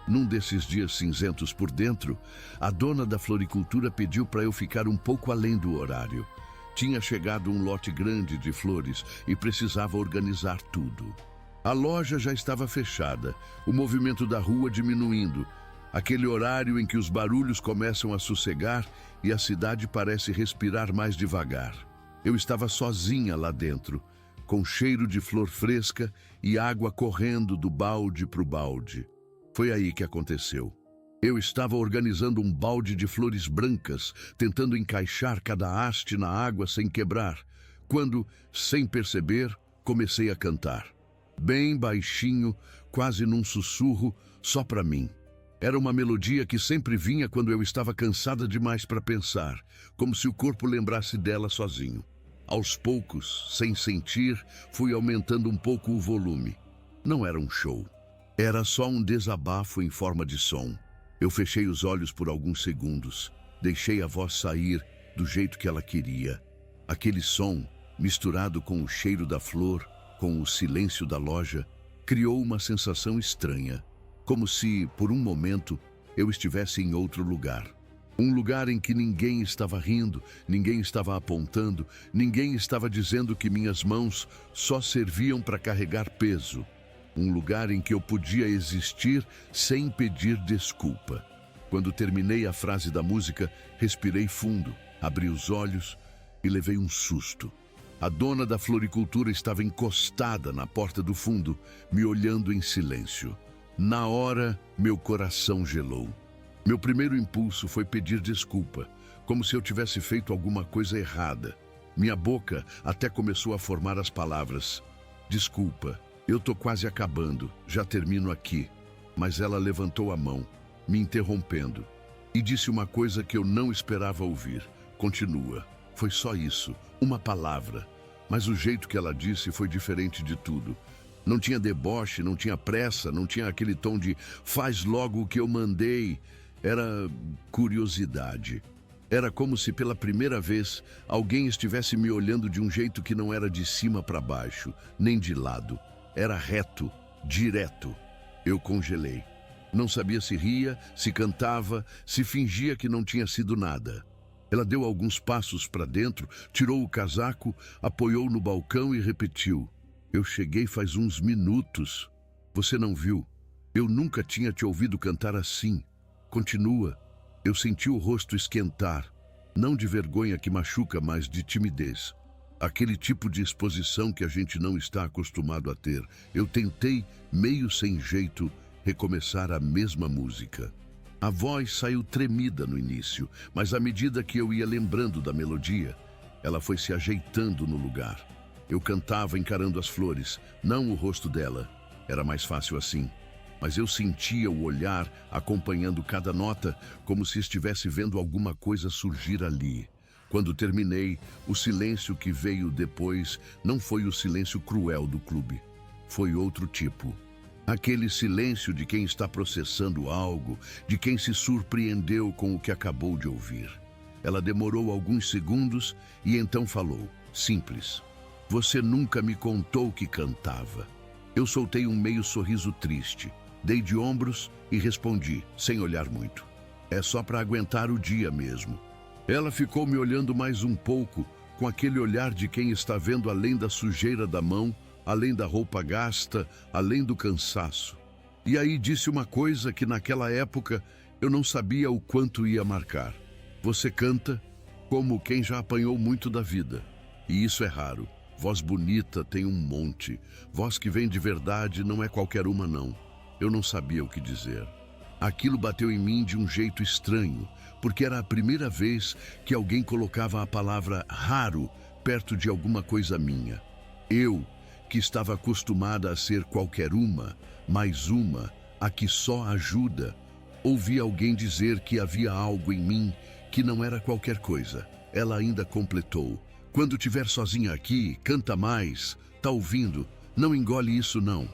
Num desses dias cinzentos por dentro, a dona da floricultura pediu para eu ficar um pouco além do horário. Tinha chegado um lote grande de flores e precisava organizar tudo. A loja já estava fechada, o movimento da rua diminuindo, aquele horário em que os barulhos começam a sossegar e a cidade parece respirar mais devagar. Eu estava sozinha lá dentro, com cheiro de flor fresca e água correndo do balde para o balde. Foi aí que aconteceu. Eu estava organizando um balde de flores brancas, tentando encaixar cada haste na água sem quebrar, quando, sem perceber, comecei a cantar. Bem baixinho, quase num sussurro, só para mim. Era uma melodia que sempre vinha quando eu estava cansada demais para pensar, como se o corpo lembrasse dela sozinho. Aos poucos, sem sentir, fui aumentando um pouco o volume. Não era um show. Era só um desabafo em forma de som. Eu fechei os olhos por alguns segundos, deixei a voz sair do jeito que ela queria. Aquele som, misturado com o cheiro da flor, com o silêncio da loja, criou uma sensação estranha, como se, por um momento, eu estivesse em outro lugar. Um lugar em que ninguém estava rindo, ninguém estava apontando, ninguém estava dizendo que minhas mãos só serviam para carregar peso. Um lugar em que eu podia existir sem pedir desculpa. Quando terminei a frase da música, respirei fundo, abri os olhos e levei um susto. A dona da floricultura estava encostada na porta do fundo, me olhando em silêncio. Na hora, meu coração gelou. Meu primeiro impulso foi pedir desculpa, como se eu tivesse feito alguma coisa errada. Minha boca até começou a formar as palavras. Desculpa. Eu tô quase acabando, já termino aqui. Mas ela levantou a mão, me interrompendo, e disse uma coisa que eu não esperava ouvir. Continua. Foi só isso, uma palavra. Mas o jeito que ela disse foi diferente de tudo. Não tinha deboche, não tinha pressa, não tinha aquele tom de faz logo o que eu mandei. Era curiosidade. Era como se pela primeira vez alguém estivesse me olhando de um jeito que não era de cima para baixo, nem de lado. Era reto, direto. Eu congelei. Não sabia se ria, se cantava, se fingia que não tinha sido nada. Ela deu alguns passos para dentro, tirou o casaco, apoiou no balcão e repetiu. Eu cheguei faz uns minutos. Você não viu? Eu nunca tinha te ouvido cantar assim. Continua. Eu senti o rosto esquentar. Não de vergonha que machuca, mas de timidez. Aquele tipo de exposição que a gente não está acostumado a ter. Eu tentei, meio sem jeito, recomeçar a mesma música. A voz saiu tremida no início, mas à medida que eu ia lembrando da melodia, ela foi se ajeitando no lugar. Eu cantava encarando as flores, não o rosto dela. Era mais fácil assim. Mas eu sentia o olhar acompanhando cada nota, como se estivesse vendo alguma coisa surgir ali. Quando terminei, o silêncio que veio depois não foi o silêncio cruel do clube. Foi outro tipo. Aquele silêncio de quem está processando algo, de quem se surpreendeu com o que acabou de ouvir. Ela demorou alguns segundos e então falou, simples. Você nunca me contou que cantava. Eu soltei um meio sorriso triste. Dei de ombros e respondi, sem olhar muito. É só para aguentar o dia mesmo. Ela ficou me olhando mais um pouco, com aquele olhar de quem está vendo além da sujeira da mão, além da roupa gasta, além do cansaço. E aí disse uma coisa que naquela época eu não sabia o quanto ia marcar. Você canta como quem já apanhou muito da vida. E isso é raro. Voz bonita tem um monte. Voz que vem de verdade não é qualquer uma não. Eu não sabia o que dizer. Aquilo bateu em mim de um jeito estranho, porque era a primeira vez que alguém colocava a palavra raro perto de alguma coisa minha. Eu, que estava acostumada a ser qualquer uma, mais uma, a que só ajuda, ouvi alguém dizer que havia algo em mim que não era qualquer coisa. Ela ainda completou. Quando estiver sozinha aqui, canta mais. Tá ouvindo? Não engole isso não.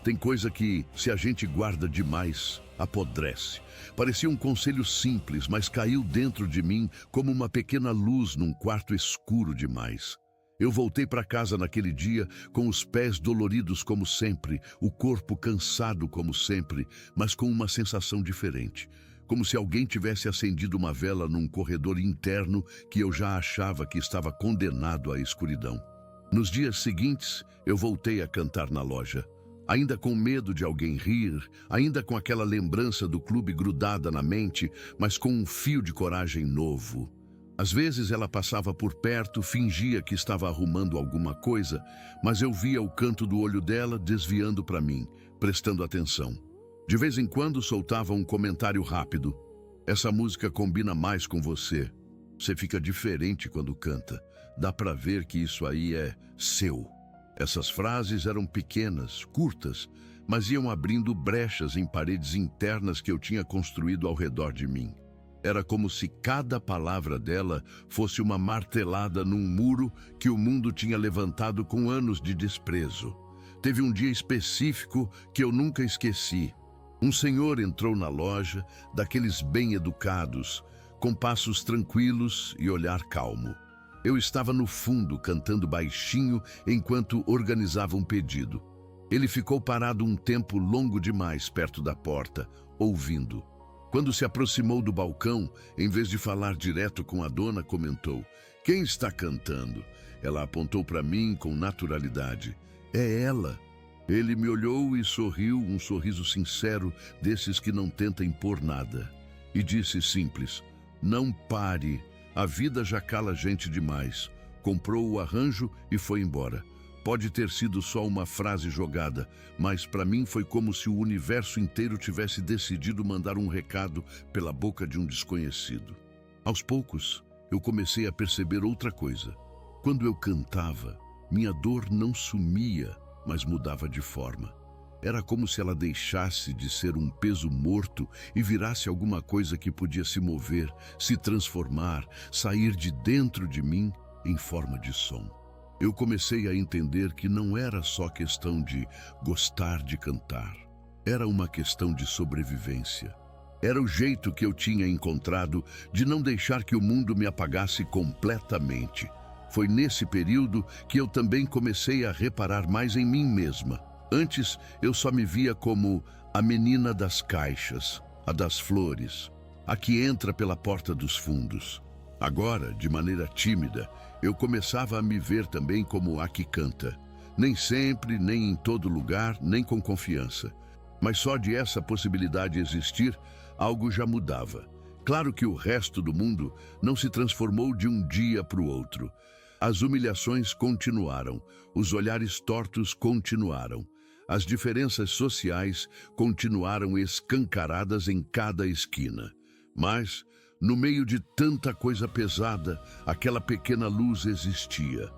Tem coisa que, se a gente guarda demais, apodrece. Parecia um conselho simples, mas caiu dentro de mim como uma pequena luz num quarto escuro demais. Eu voltei para casa naquele dia com os pés doloridos como sempre, o corpo cansado como sempre, mas com uma sensação diferente. Como se alguém tivesse acendido uma vela num corredor interno que eu já achava que estava condenado à escuridão. Nos dias seguintes, eu voltei a cantar na loja. Ainda com medo de alguém rir, ainda com aquela lembrança do clube grudada na mente, mas com um fio de coragem novo. Às vezes ela passava por perto, fingia que estava arrumando alguma coisa, mas eu via o canto do olho dela desviando para mim, prestando atenção. De vez em quando soltava um comentário rápido. Essa música combina mais com você. Você fica diferente quando canta. Dá para ver que isso aí é seu. Essas frases eram pequenas, curtas, mas iam abrindo brechas em paredes internas que eu tinha construído ao redor de mim. Era como se cada palavra dela fosse uma martelada num muro que o mundo tinha levantado com anos de desprezo. Teve um dia específico que eu nunca esqueci. Um senhor entrou na loja, daqueles bem educados, com passos tranquilos e olhar calmo. Eu estava no fundo, cantando baixinho, enquanto organizava um pedido. Ele ficou parado um tempo longo demais perto da porta, ouvindo. Quando se aproximou do balcão, em vez de falar direto com a dona, comentou: "Quem está cantando?" Ela apontou para mim com naturalidade. "É ela." Ele me olhou e sorriu, um sorriso sincero, desses que não tenta impor nada. E disse simples: "Não pare. A vida já cala gente demais." Comprou o arranjo e foi embora. Pode ter sido só uma frase jogada, mas para mim foi como se o universo inteiro tivesse decidido mandar um recado pela boca de um desconhecido. Aos poucos, eu comecei a perceber outra coisa. Quando eu cantava, minha dor não sumia, mas mudava de forma. Era como se ela deixasse de ser um peso morto e virasse alguma coisa que podia se mover, se transformar, sair de dentro de mim em forma de som. Eu comecei a entender que não era só questão de gostar de cantar. Era uma questão de sobrevivência. Era o jeito que eu tinha encontrado de não deixar que o mundo me apagasse completamente. Foi nesse período que eu também comecei a reparar mais em mim mesma. Antes, eu só me via como a menina das caixas, a das flores, a que entra pela porta dos fundos. Agora, de maneira tímida, eu começava a me ver também como a que canta. Nem sempre, nem em todo lugar, nem com confiança. Mas só de essa possibilidade existir, algo já mudava. Claro que o resto do mundo não se transformou de um dia para o outro. As humilhações continuaram, os olhares tortos continuaram. As diferenças sociais continuaram escancaradas em cada esquina. Mas, no meio de tanta coisa pesada, aquela pequena luz existia.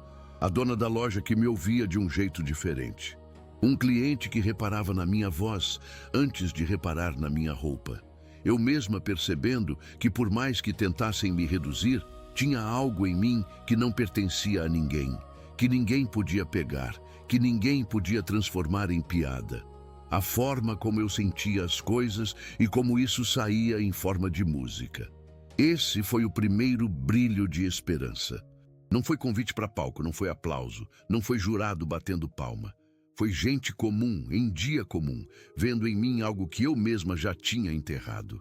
A dona da loja que me ouvia de um jeito diferente. Um cliente que reparava na minha voz antes de reparar na minha roupa. Eu mesma percebendo que por mais que tentassem me reduzir, tinha algo em mim que não pertencia a ninguém, que ninguém podia pegar, que ninguém podia transformar em piada. A forma como eu sentia as coisas e como isso saía em forma de música. Esse foi o primeiro brilho de esperança. Não foi convite para palco, não foi aplauso, não foi jurado batendo palma. Foi gente comum, em dia comum, vendo em mim algo que eu mesma já tinha enterrado.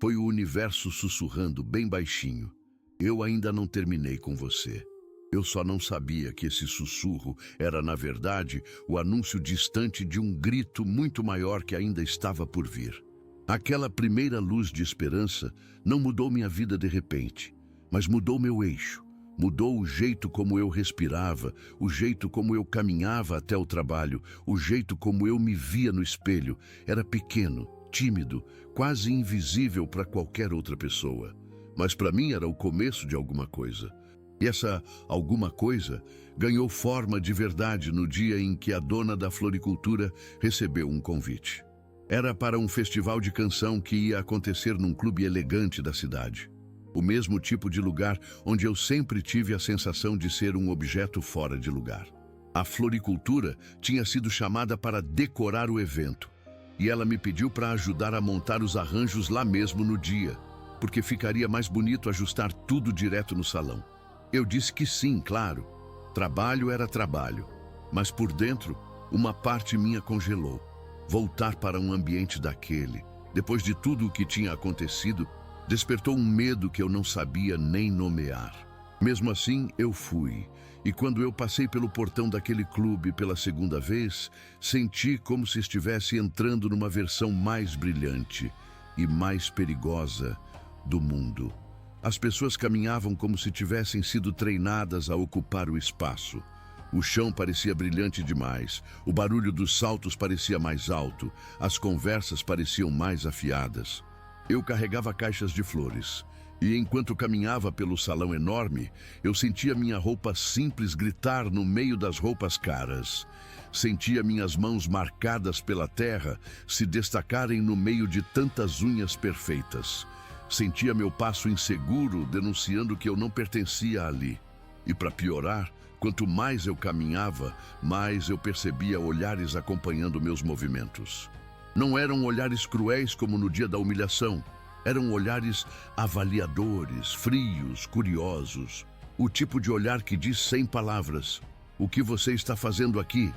Foi o universo sussurrando bem baixinho. Eu ainda não terminei com você. Eu só não sabia que esse sussurro era, na verdade, o anúncio distante de um grito muito maior que ainda estava por vir. Aquela primeira luz de esperança não mudou minha vida de repente, mas mudou meu eixo. Mudou o jeito como eu respirava, o jeito como eu caminhava até o trabalho, o jeito como eu me via no espelho. Era pequeno, tímido, quase invisível para qualquer outra pessoa. Mas para mim era o começo de alguma coisa. E essa alguma coisa ganhou forma de verdade no dia em que a dona da floricultura recebeu um convite. Era para um festival de canção que ia acontecer num clube elegante da cidade. O mesmo tipo de lugar onde eu sempre tive a sensação de ser um objeto fora de lugar. A floricultura tinha sido chamada para decorar o evento, e ela me pediu para ajudar a montar os arranjos lá mesmo no dia, porque ficaria mais bonito ajustar tudo direto no salão. Eu disse que sim, claro. Trabalho era trabalho, mas por dentro, uma parte minha congelou. Voltar para um ambiente daquele, depois de tudo o que tinha acontecido, despertou um medo que eu não sabia nem nomear. Mesmo assim, eu fui. E quando eu passei pelo portão daquele clube pela segunda vez, senti como se estivesse entrando numa versão mais brilhante e mais perigosa do mundo. As pessoas caminhavam como se tivessem sido treinadas a ocupar o espaço. O chão parecia brilhante demais, o barulho dos saltos parecia mais alto, as conversas pareciam mais afiadas. Eu carregava caixas de flores, e enquanto caminhava pelo salão enorme, eu sentia minha roupa simples gritar no meio das roupas caras. Sentia minhas mãos marcadas pela terra se destacarem no meio de tantas unhas perfeitas. Sentia meu passo inseguro denunciando que eu não pertencia ali. E para piorar, quanto mais eu caminhava, mais eu percebia olhares acompanhando meus movimentos. Não eram olhares cruéis como no dia da humilhação. Eram olhares avaliadores, frios, curiosos. O tipo de olhar que diz sem palavras: o que você está fazendo aqui?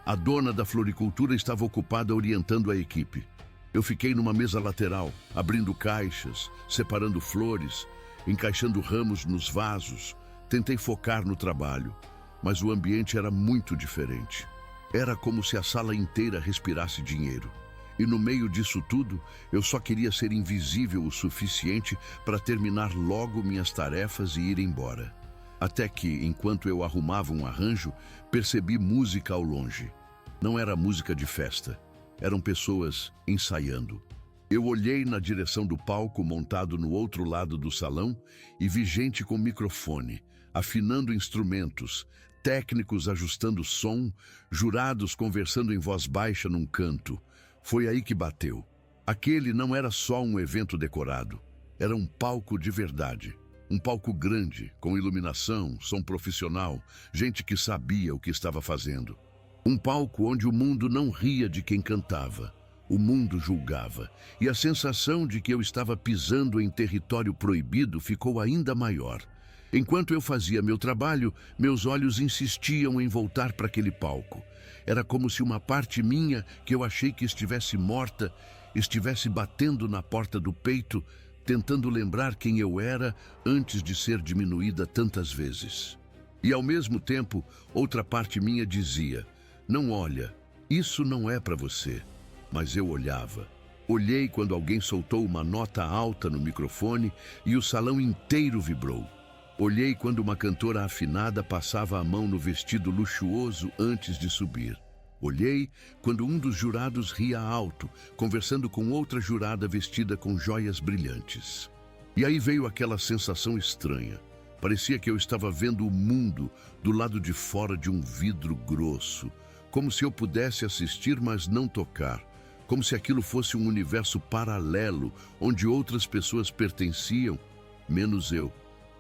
A dona da floricultura estava ocupada orientando a equipe. Eu fiquei numa mesa lateral, abrindo caixas, separando flores, encaixando ramos nos vasos. Tentei focar no trabalho, mas o ambiente era muito diferente. Era como se a sala inteira respirasse dinheiro. E no meio disso tudo, eu só queria ser invisível o suficiente para terminar logo minhas tarefas e ir embora. Até que, enquanto eu arrumava um arranjo, percebi música ao longe. Não era música de festa, eram pessoas ensaiando. Eu olhei na direção do palco montado no outro lado do salão e vi gente com microfone, afinando instrumentos, técnicos ajustando som, jurados conversando em voz baixa num canto. Foi aí que bateu. Aquele não era só um evento decorado, era um palco de verdade. Um palco grande, com iluminação, som profissional, gente que sabia o que estava fazendo. Um palco onde o mundo não ria de quem cantava, o mundo julgava, e a sensação de que eu estava pisando em território proibido ficou ainda maior. Enquanto eu fazia meu trabalho, meus olhos insistiam em voltar para aquele palco. Era como se uma parte minha, que eu achei que estivesse morta, estivesse batendo na porta do peito, tentando lembrar quem eu era antes de ser diminuída tantas vezes. E ao mesmo tempo, outra parte minha dizia: não olha, isso não é para você. Mas eu olhava. Olhei quando alguém soltou uma nota alta no microfone e o salão inteiro vibrou. Olhei quando uma cantora afinada passava a mão no vestido luxuoso antes de subir. Olhei quando um dos jurados ria alto, conversando com outra jurada vestida com joias brilhantes. E aí veio aquela sensação estranha. Parecia que eu estava vendo o mundo do lado de fora de um vidro grosso, como se eu pudesse assistir, mas não tocar, como se aquilo fosse um universo paralelo onde outras pessoas pertenciam, menos eu.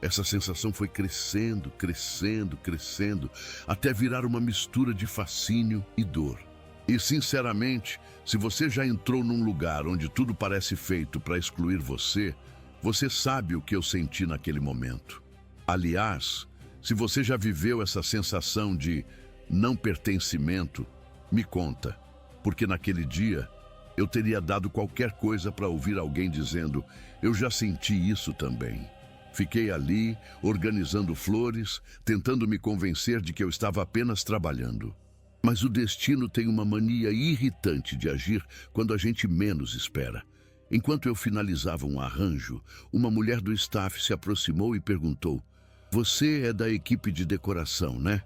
Essa sensação foi crescendo, crescendo, crescendo, até virar uma mistura de fascínio e dor. E, sinceramente, se você já entrou num lugar onde tudo parece feito para excluir você, você sabe o que eu senti naquele momento. Aliás, se você já viveu essa sensação de não pertencimento, me conta, porque naquele dia eu teria dado qualquer coisa para ouvir alguém dizendo: eu já senti isso também. Fiquei ali, organizando flores, tentando me convencer de que eu estava apenas trabalhando. Mas o destino tem uma mania irritante de agir quando a gente menos espera. Enquanto eu finalizava um arranjo, uma mulher do staff se aproximou e perguntou: "Você é da equipe de decoração, né?"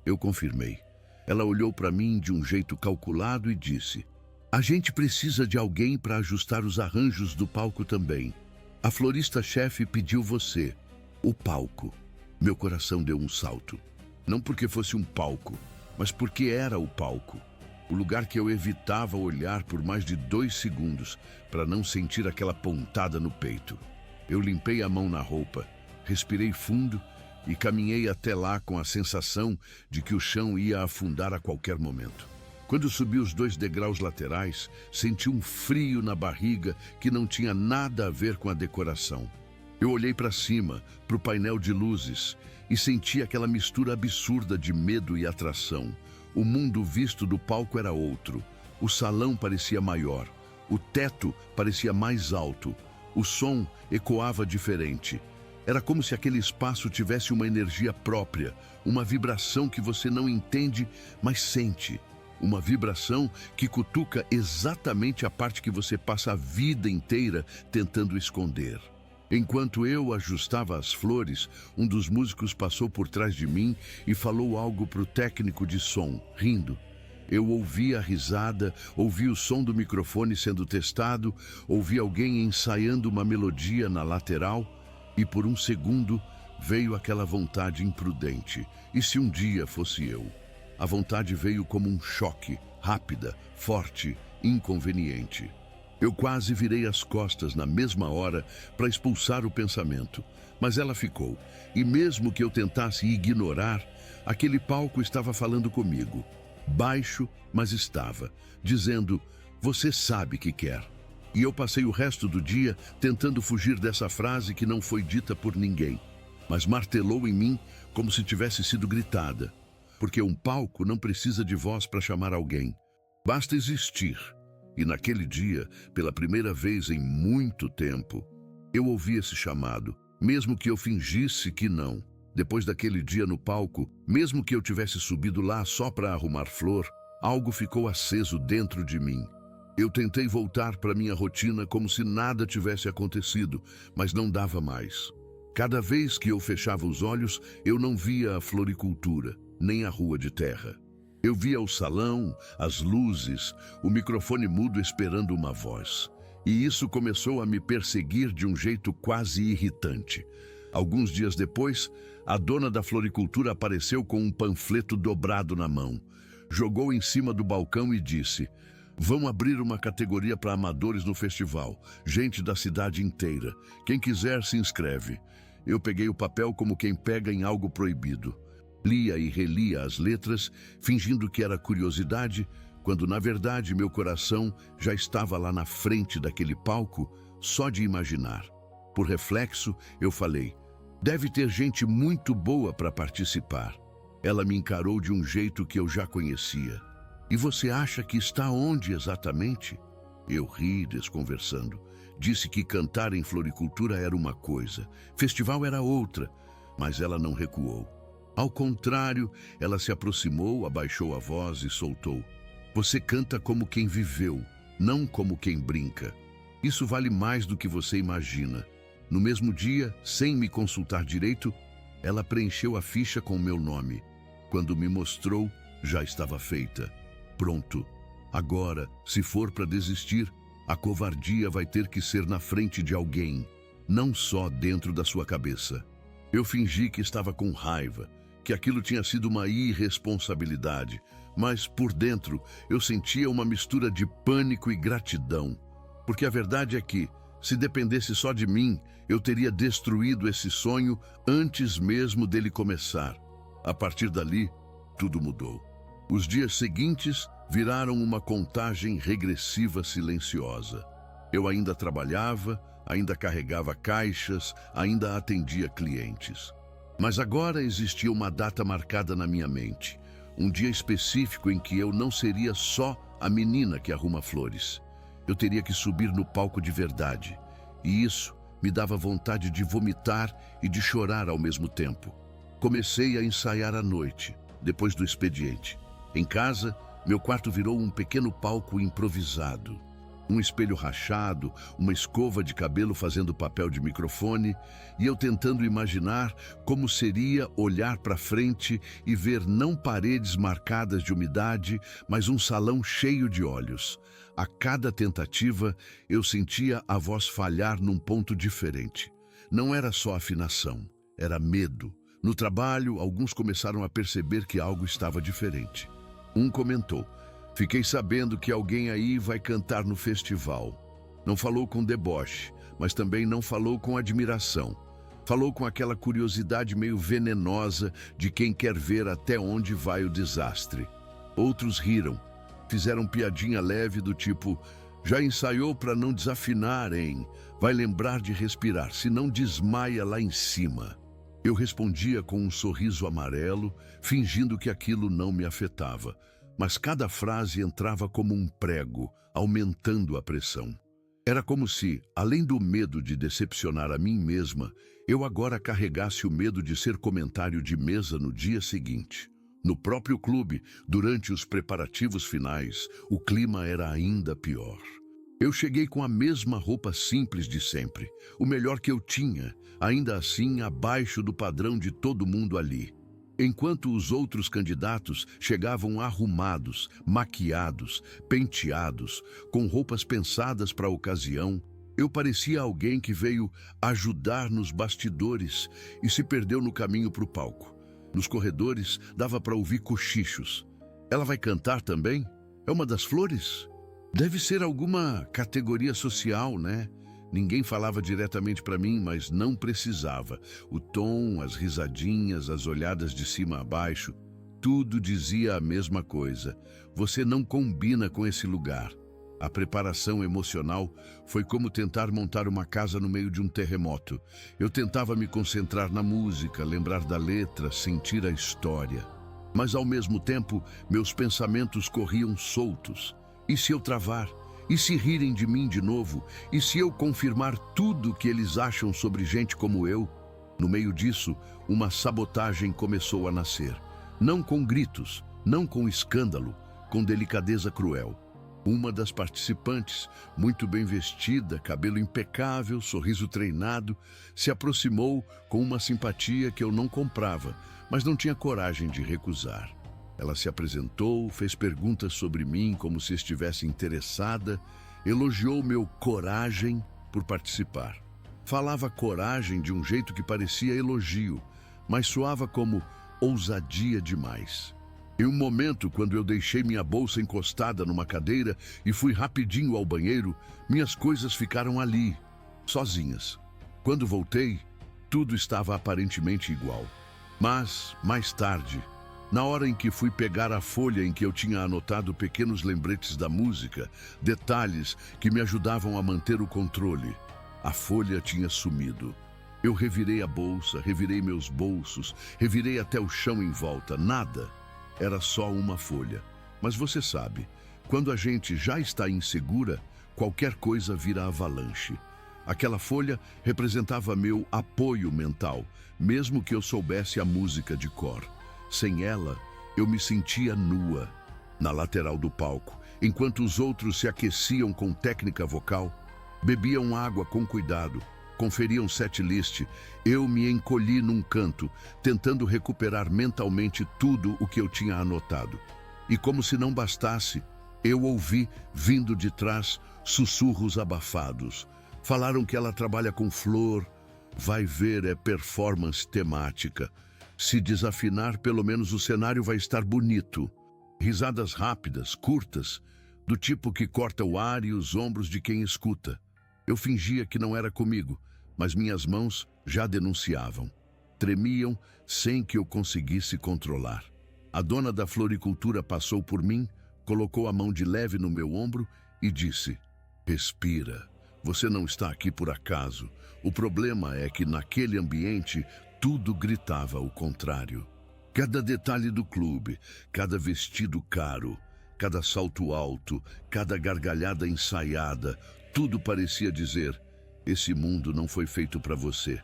Eu confirmei. Ela olhou para mim de um jeito calculado e disse: "A gente precisa de alguém para ajustar os arranjos do palco também. A florista-chefe pediu você." O palco. Meu coração deu um salto. Não porque fosse um palco, mas porque era o palco. O lugar que eu evitava olhar por mais de 2 segundos para não sentir aquela pontada no peito. Eu limpei a mão na roupa, respirei fundo e caminhei até lá com a sensação de que o chão ia afundar a qualquer momento. Quando subi os 2 degraus laterais, senti um frio na barriga que não tinha nada a ver com a decoração. Eu olhei para cima, para o painel de luzes, e senti aquela mistura absurda de medo e atração. O mundo visto do palco era outro. O salão parecia maior. O teto parecia mais alto. O som ecoava diferente. Era como se aquele espaço tivesse uma energia própria, uma vibração que você não entende, mas sente. Uma vibração que cutuca exatamente a parte que você passa a vida inteira tentando esconder. Enquanto eu ajustava as flores, um dos músicos passou por trás de mim e falou algo para o técnico de som, rindo. Eu ouvi a risada, ouvi o som do microfone sendo testado, ouvi alguém ensaiando uma melodia na lateral e por um segundo veio aquela vontade imprudente. E se um dia fosse eu? A vontade veio como um choque, rápida, forte, inconveniente. Eu quase virei as costas na mesma hora para expulsar o pensamento, mas ela ficou. E mesmo que eu tentasse ignorar, aquele palco estava falando comigo. Baixo, mas estava, dizendo: "Você sabe que quer." E eu passei o resto do dia tentando fugir dessa frase que não foi dita por ninguém, mas martelou em mim como se tivesse sido gritada. Porque um palco não precisa de voz para chamar alguém. Basta existir. E naquele dia, pela primeira vez em muito tempo, eu ouvi esse chamado, mesmo que eu fingisse que não. Depois daquele dia no palco, mesmo que eu tivesse subido lá só para arrumar flor, algo ficou aceso dentro de mim. Eu tentei voltar para minha rotina como se nada tivesse acontecido, mas não dava mais. Cada vez que eu fechava os olhos, eu não via a floricultura, nem a rua de terra. Eu via o salão, as luzes, o microfone mudo esperando uma voz. E isso começou a me perseguir de um jeito quase irritante. Alguns dias depois, a dona da floricultura apareceu com um panfleto dobrado na mão. Jogou em cima do balcão e disse: "Vão abrir uma categoria para amadores no festival. Gente da cidade inteira. Quem quiser se inscreve." Eu peguei o papel como quem pega em algo proibido. Lia e relia as letras, fingindo que era curiosidade, quando na verdade meu coração já estava lá na frente daquele palco, só de imaginar. Por reflexo, eu falei: "Deve ter gente muito boa para participar." Ela me encarou de um jeito que eu já conhecia. "E você acha que está onde exatamente?" Eu ri, desconversando. Disse que cantar em floricultura era uma coisa, festival era outra, mas ela não recuou. Ao contrário, ela se aproximou, abaixou a voz e soltou: "Você canta como quem viveu, não como quem brinca. Isso vale mais do que você imagina." No mesmo dia, sem me consultar direito, ela preencheu a ficha com o meu nome. Quando me mostrou, já estava feita. Pronto. Agora, se for para desistir, a covardia vai ter que ser na frente de alguém, não só dentro da sua cabeça. Eu fingi que estava com raiva, que aquilo tinha sido uma irresponsabilidade, mas por dentro eu sentia uma mistura de pânico e gratidão, porque a verdade é que, se dependesse só de mim, eu teria destruído esse sonho antes mesmo dele começar. A partir dali, tudo mudou. Os dias seguintes viraram uma contagem regressiva silenciosa. Eu ainda trabalhava, ainda carregava caixas, ainda atendia clientes. Mas agora existia uma data marcada na minha mente, um dia específico em que eu não seria só a menina que arruma flores. Eu teria que subir no palco de verdade, e isso me dava vontade de vomitar e de chorar ao mesmo tempo. Comecei a ensaiar à noite, depois do expediente. Em casa, meu quarto virou um pequeno palco improvisado. Um espelho rachado, uma escova de cabelo fazendo papel de microfone, e eu tentando imaginar como seria olhar para frente e ver não paredes marcadas de umidade, mas um salão cheio de olhos. A cada tentativa, eu sentia a voz falhar num ponto diferente. Não era só afinação, era medo. No trabalho, alguns começaram a perceber que algo estava diferente. Um comentou: "Fiquei sabendo que alguém aí vai cantar no festival." Não falou com deboche, mas também não falou com admiração. Falou com aquela curiosidade meio venenosa de quem quer ver até onde vai o desastre. Outros riram, fizeram piadinha leve do tipo: "Já ensaiou para não desafinar, hein? Vai lembrar de respirar, senão desmaia lá em cima." Eu respondia com um sorriso amarelo, fingindo que aquilo não me afetava. Mas cada frase entrava como um prego, aumentando a pressão. Era como se, além do medo de decepcionar a mim mesma, eu agora carregasse o medo de ser comentário de mesa no dia seguinte. No próprio clube, durante os preparativos finais, o clima era ainda pior. Eu cheguei com a mesma roupa simples de sempre, o melhor que eu tinha, ainda assim abaixo do padrão de todo mundo ali. Enquanto os outros candidatos chegavam arrumados, maquiados, penteados, com roupas pensadas para a ocasião, eu parecia alguém que veio ajudar nos bastidores e se perdeu no caminho para o palco. Nos corredores dava para ouvir cochichos. "Ela vai cantar também? É uma das flores? Deve ser alguma categoria social, né?" Ninguém falava diretamente para mim, mas não precisava. O tom, as risadinhas, as olhadas de cima a baixo, tudo dizia a mesma coisa. "Você não combina com esse lugar." A preparação emocional foi como tentar montar uma casa no meio de um terremoto. Eu tentava me concentrar na música, lembrar da letra, sentir a história. Mas ao mesmo tempo, meus pensamentos corriam soltos. E se eu travar? E se rirem de mim de novo? E se eu confirmar tudo o que eles acham sobre gente como eu? No meio disso, uma sabotagem começou a nascer. Não com gritos, não com escândalo, com delicadeza cruel. Uma das participantes, muito bem vestida, cabelo impecável, sorriso treinado, se aproximou com uma simpatia que eu não comprava, mas não tinha coragem de recusar. Ela se apresentou, fez perguntas sobre mim como se estivesse interessada, elogiou meu coragem por participar. Falava coragem de um jeito que parecia elogio, mas soava como ousadia demais. Em um momento, quando eu deixei minha bolsa encostada numa cadeira e fui rapidinho ao banheiro, minhas coisas ficaram ali, sozinhas. Quando voltei, tudo estava aparentemente igual. Mas, mais tarde, na hora em que fui pegar a folha em que eu tinha anotado pequenos lembretes da música, detalhes que me ajudavam a manter o controle, a folha tinha sumido. Eu revirei a bolsa, revirei meus bolsos, revirei até o chão em volta, nada. Era só uma folha. Mas você sabe, quando a gente já está insegura, qualquer coisa vira avalanche. Aquela folha representava meu apoio mental, mesmo que eu soubesse a música de cor. Sem ela, eu me sentia nua. Na lateral do palco, enquanto os outros se aqueciam com técnica vocal, bebiam água com cuidado, conferiam setlist, eu me encolhi num canto, tentando recuperar mentalmente tudo o que eu tinha anotado. E como se não bastasse, eu ouvi, vindo de trás, sussurros abafados. Falaram que ela trabalha com flor, Vai ver, é performance temática. Se desafinar, pelo menos o cenário vai estar bonito. Risadas rápidas, curtas, do tipo que corta o ar e os ombros de quem escuta. Eu fingia que não era comigo, mas minhas mãos já denunciavam. Tremiam sem que eu conseguisse controlar. A dona da floricultura passou por mim, colocou a mão de leve no meu ombro e disse: "Respira. Você não está aqui por acaso. O problema é que naquele ambiente tudo gritava o contrário. Cada detalhe do clube, cada vestido caro, cada salto alto, cada gargalhada ensaiada, tudo parecia dizer: esse mundo não foi feito para você."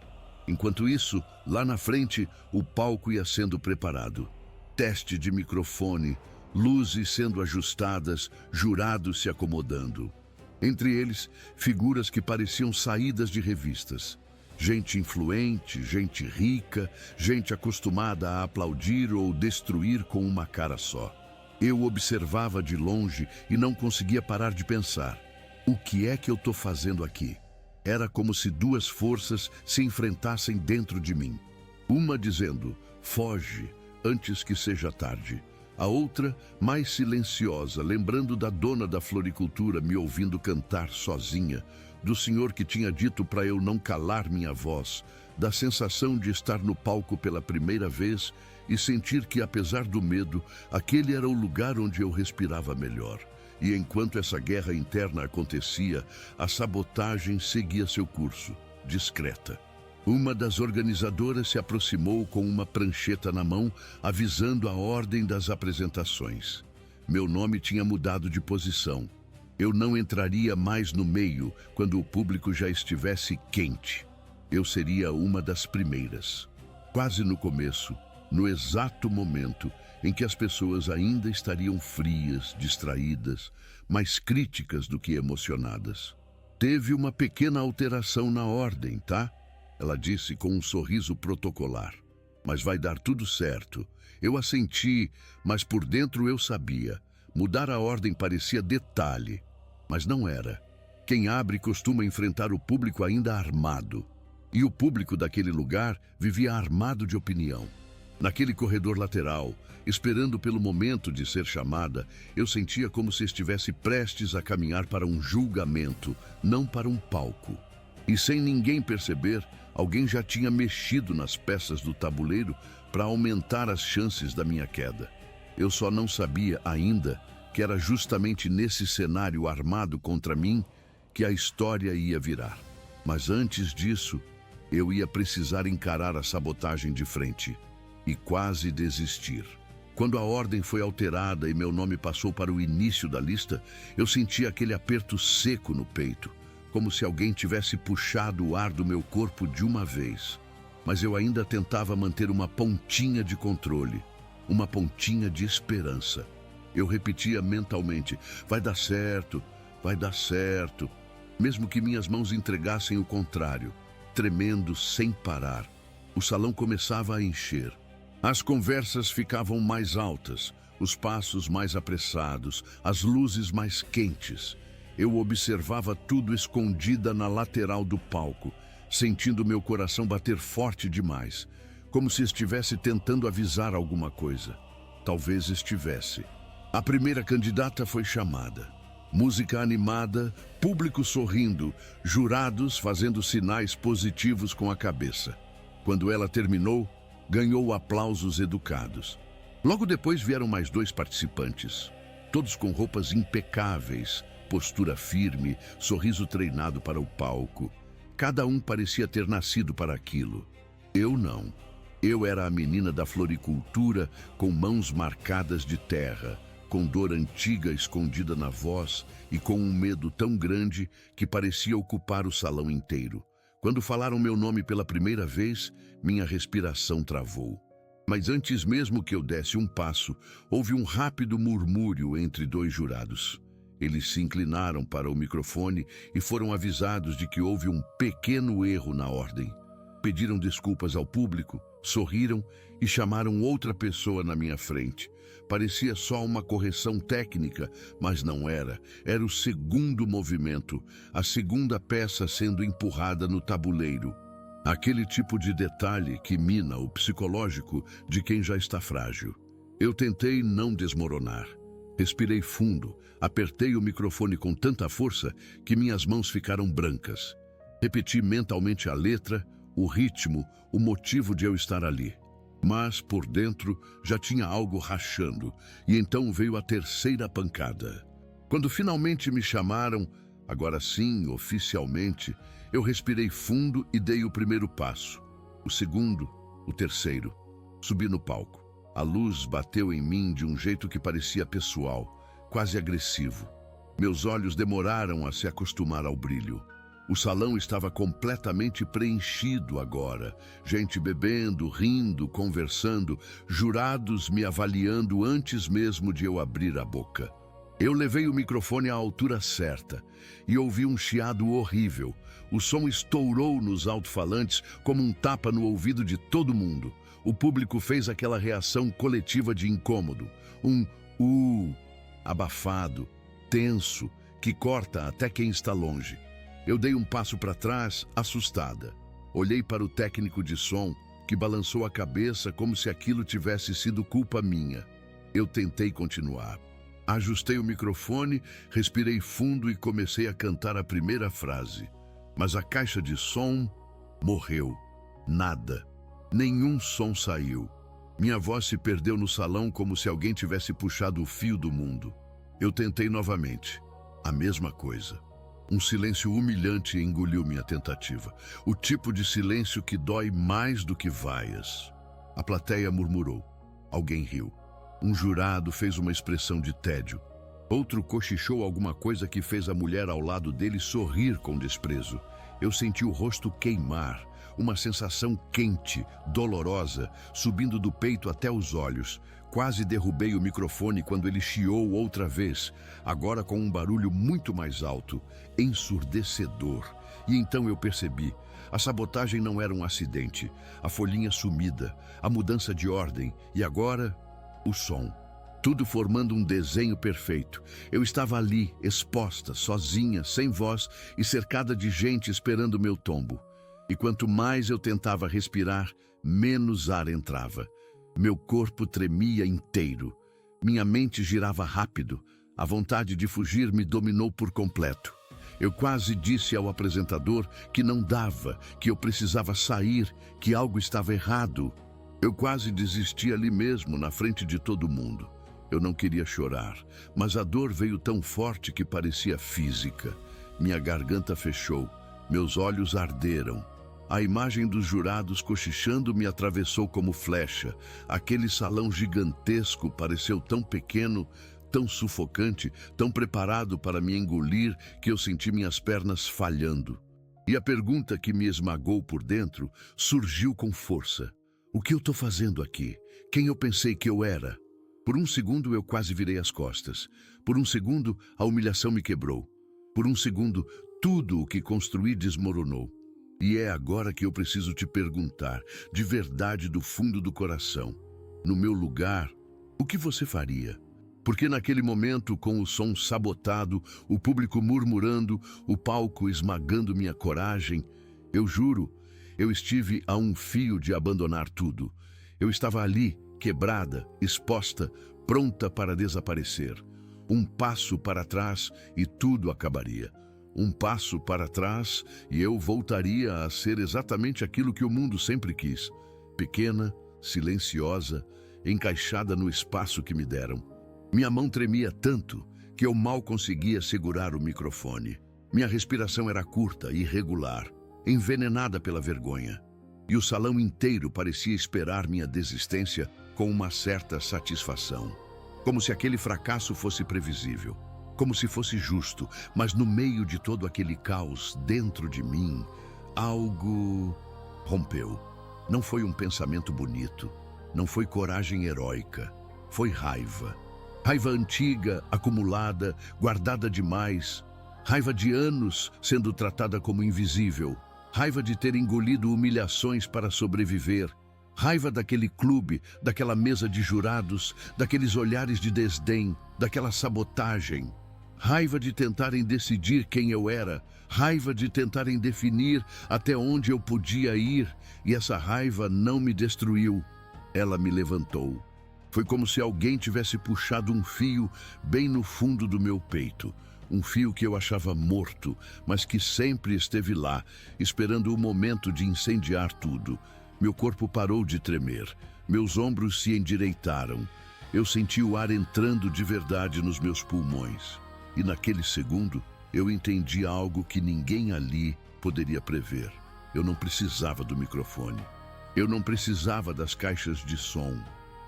Enquanto isso, lá na frente, o palco ia sendo preparado. Teste de microfone, luzes sendo ajustadas, jurados se acomodando. Entre eles, figuras que pareciam saídas de revistas. Gente influente, gente rica, gente acostumada a aplaudir ou destruir com uma cara só. Eu observava de longe e não conseguia parar de pensar: o que é que eu estou fazendo aqui? Era como se duas forças se enfrentassem dentro de mim. Uma dizendo: foge, antes que seja tarde. A outra, mais silenciosa, lembrando da dona da floricultura me ouvindo cantar sozinha, do senhor que tinha dito para eu não calar minha voz, da sensação de estar no palco pela primeira vez e sentir que, apesar do medo, aquele era o lugar onde eu respirava melhor. E enquanto essa guerra interna acontecia, a sabotagem seguia seu curso, discreta. Uma das organizadoras se aproximou com uma prancheta na mão, avisando a ordem das apresentações. Meu nome tinha mudado de posição. Eu não entraria mais no meio quando o público já estivesse quente. Eu seria uma das primeiras. Quase no começo, no exato momento em que as pessoas ainda estariam frias, distraídas, mais críticas do que emocionadas. Teve uma pequena alteração na ordem, tá? Ela disse com um sorriso protocolar. Mas vai dar tudo certo. Eu assenti, mas por dentro eu sabia. Mudar a ordem parecia detalhe, mas não era. Quem abre costuma enfrentar o público ainda armado. E o público daquele lugar vivia armado de opinião. Naquele corredor lateral, esperando pelo momento de ser chamada, eu sentia como se estivesse prestes a caminhar para um julgamento, não para um palco. E sem ninguém perceber, alguém já tinha mexido nas peças do tabuleiro para aumentar as chances da minha queda. Eu só não sabia ainda que era justamente nesse cenário armado contra mim que a história ia virar. Mas antes disso, eu ia precisar encarar a sabotagem de frente e quase desistir. Quando a ordem foi alterada e meu nome passou para o início da lista, eu senti aquele aperto seco no peito, como se alguém tivesse puxado o ar do meu corpo de uma vez. Mas eu ainda tentava manter uma pontinha de controle, uma pontinha de esperança. Eu repetia mentalmente: vai dar certo, vai dar certo, mesmo que minhas mãos entregassem o contrário, tremendo sem parar. O salão começava a encher. As conversas ficavam mais altas, os passos mais apressados, as luzes mais quentes. Eu observava tudo escondida na lateral do palco, sentindo meu coração bater forte demais, como se estivesse tentando avisar alguma coisa. Talvez estivesse. A primeira candidata foi chamada. Música animada, público sorrindo, jurados fazendo sinais positivos com a cabeça. Quando ela terminou, ganhou aplausos educados. Logo depois vieram mais 2 participantes, todos com roupas impecáveis, postura firme, sorriso treinado para o palco. Cada um parecia ter nascido para aquilo. Eu não. Eu era a menina da floricultura com mãos marcadas de terra, com dor antiga escondida na voz e com um medo tão grande que parecia ocupar o salão inteiro. Quando falaram meu nome pela primeira vez, minha respiração travou. Mas antes mesmo que eu desse um passo, houve um rápido murmúrio entre 2 jurados. Eles se inclinaram para o microfone e foram avisados de que houve um pequeno erro na ordem. Pediram desculpas ao público, sorriram e chamaram outra pessoa na minha frente. Parecia só uma correção técnica, mas não era. Era o segundo movimento, a segunda peça sendo empurrada no tabuleiro. Aquele tipo de detalhe que mina o psicológico de quem já está frágil. Eu tentei não desmoronar. Respirei fundo, apertei o microfone com tanta força que minhas mãos ficaram brancas. Repeti mentalmente a letra, o ritmo, o motivo de eu estar ali. Mas, por dentro, já tinha algo rachando, e então veio a terceira pancada. Quando finalmente me chamaram, agora sim, oficialmente, eu respirei fundo e dei o primeiro passo. O segundo, o terceiro. Subi no palco. A luz bateu em mim de um jeito que parecia pessoal, quase agressivo. Meus olhos demoraram a se acostumar ao brilho. O salão estava completamente preenchido agora. Gente bebendo, rindo, conversando, jurados me avaliando antes mesmo de eu abrir a boca. Eu levei o microfone à altura certa e ouvi um chiado horrível. O som estourou nos alto-falantes como um tapa no ouvido de todo mundo. O público fez aquela reação coletiva de incômodo. Um abafado, tenso, que corta até quem está longe. Eu dei um passo para trás, assustada. Olhei para o técnico de som, que balançou a cabeça como se aquilo tivesse sido culpa minha. Eu tentei continuar. Ajustei o microfone, respirei fundo e comecei a cantar a primeira frase. Mas a caixa de som morreu. Nada. Nenhum som saiu. Minha voz se perdeu no salão como se alguém tivesse puxado o fio do mundo. Eu tentei novamente. A mesma coisa. Um silêncio humilhante engoliu minha tentativa. O tipo de silêncio que dói mais do que vaias. A plateia murmurou. Alguém riu. Um jurado fez uma expressão de tédio. Outro cochichou alguma coisa que fez a mulher ao lado dele sorrir com desprezo. Eu senti o rosto queimar, uma sensação quente, dolorosa, subindo do peito até os olhos. Quase derrubei o microfone quando ele chiou outra vez, agora com um barulho muito mais alto, ensurdecedor. E então eu percebi, a sabotagem não era um acidente, a folhinha sumida, a mudança de ordem e agora, o som. Tudo formando um desenho perfeito. Eu estava ali, exposta, sozinha, sem voz e cercada de gente esperando meu tombo. E quanto mais eu tentava respirar, menos ar entrava. Meu corpo tremia inteiro. Minha mente girava rápido. A vontade de fugir me dominou por completo. Eu quase disse ao apresentador que não dava, que eu precisava sair, que algo estava errado. Eu quase desisti ali mesmo, na frente de todo mundo. Eu não queria chorar, mas a dor veio tão forte que parecia física. Minha garganta fechou, meus olhos arderam. A imagem dos jurados cochichando me atravessou como flecha. Aquele salão gigantesco pareceu tão pequeno, tão sufocante, tão preparado para me engolir que eu senti minhas pernas falhando. E a pergunta que me esmagou por dentro surgiu com força. O que eu estou fazendo aqui? Quem eu pensei que eu era? Por um segundo eu quase virei as costas. Por um segundo a humilhação me quebrou. Por um segundo tudo o que construí desmoronou. E é agora que eu preciso te perguntar, de verdade do fundo do coração, no meu lugar, o que você faria? Porque naquele momento, com o som sabotado, o público murmurando, o palco esmagando minha coragem, eu juro, eu estive a um fio de abandonar tudo. Eu estava ali, quebrada, exposta, pronta para desaparecer. Um passo para trás e tudo acabaria. Um passo para trás e eu voltaria a ser exatamente aquilo que o mundo sempre quis. Pequena, silenciosa, encaixada no espaço que me deram. Minha mão tremia tanto que eu mal conseguia segurar o microfone. Minha respiração era curta e irregular, envenenada pela vergonha. E o salão inteiro parecia esperar minha desistência com uma certa satisfação. Como se aquele fracasso fosse previsível. Como se fosse justo, mas no meio de todo aquele caos dentro de mim, algo rompeu. Não foi um pensamento bonito, não foi coragem heróica, foi raiva. Raiva antiga, acumulada, guardada demais. Raiva de anos sendo tratada como invisível. Raiva de ter engolido humilhações para sobreviver. Raiva daquele clube, daquela mesa de jurados, daqueles olhares de desdém, daquela sabotagem. raiva de tentarem decidir quem eu era, raiva de tentarem definir até onde eu podia ir, e essa raiva não me destruiu, ela me levantou. Foi como se alguém tivesse puxado um fio bem no fundo do meu peito. Um fio que eu achava morto, mas que sempre esteve lá, esperando o momento de incendiar tudo. Meu corpo parou de tremer. Meus ombros se endireitaram. Eu senti o ar entrando de verdade nos meus pulmões. E naquele segundo, eu entendi algo que ninguém ali poderia prever. Eu não precisava do microfone. Eu não precisava das caixas de som.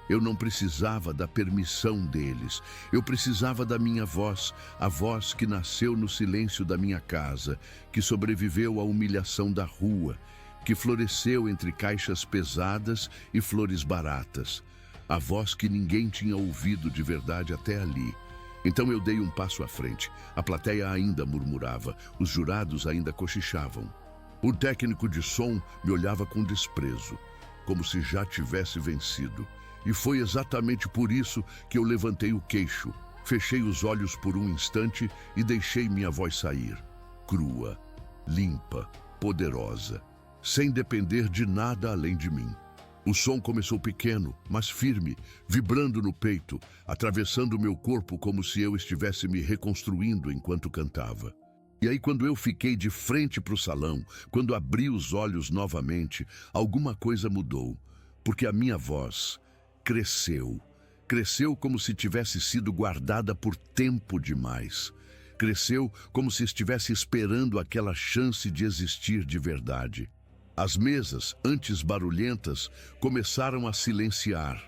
Eu não precisava da permissão deles. Eu precisava da minha voz, a voz que nasceu no silêncio da minha casa, que sobreviveu à humilhação da rua, que floresceu entre caixas pesadas e flores baratas. A voz que ninguém tinha ouvido de verdade até ali. Então eu dei um passo à frente. A plateia ainda murmurava, os jurados ainda cochichavam. O técnico de som me olhava com desprezo, como se já tivesse vencido. E foi exatamente por isso que eu levantei o queixo, fechei os olhos por um instante e deixei minha voz sair. Crua, limpa, poderosa, sem depender de nada além de mim. O som começou pequeno, mas firme, vibrando no peito, atravessando meu corpo como se eu estivesse me reconstruindo enquanto cantava. E aí, quando eu fiquei de frente para o salão, quando abri os olhos novamente, alguma coisa mudou, porque a minha voz cresceu. Cresceu como se tivesse sido guardada por tempo demais. Cresceu como se estivesse esperando aquela chance de existir de verdade. As mesas, antes barulhentas, começaram a silenciar,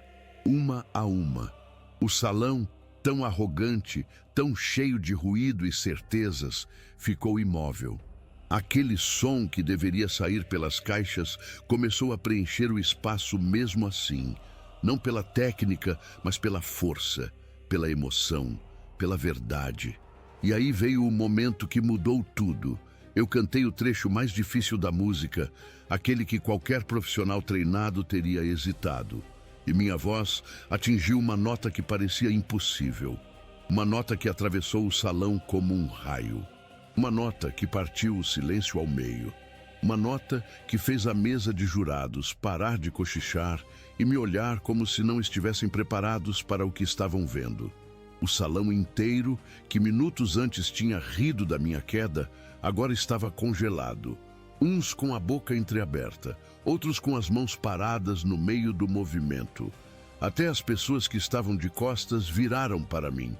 uma a uma. O salão, tão arrogante, tão cheio de ruído e certezas, ficou imóvel. Aquele som que deveria sair pelas caixas começou a preencher o espaço mesmo assim. Não pela técnica, mas pela força, pela emoção, pela verdade. E aí veio o momento que mudou tudo. Eu cantei o trecho mais difícil da música, aquele que qualquer profissional treinado teria hesitado. E minha voz atingiu uma nota que parecia impossível. Uma nota que atravessou o salão como um raio. Uma nota que partiu o silêncio ao meio. Uma nota que fez a mesa de jurados parar de cochichar e me olhar como se não estivessem preparados para o que estavam vendo. O salão inteiro, que minutos antes tinha rido da minha queda, agora estava congelado. Uns com a boca entreaberta, outros com as mãos paradas no meio do movimento. Até as pessoas que estavam de costas viraram para mim.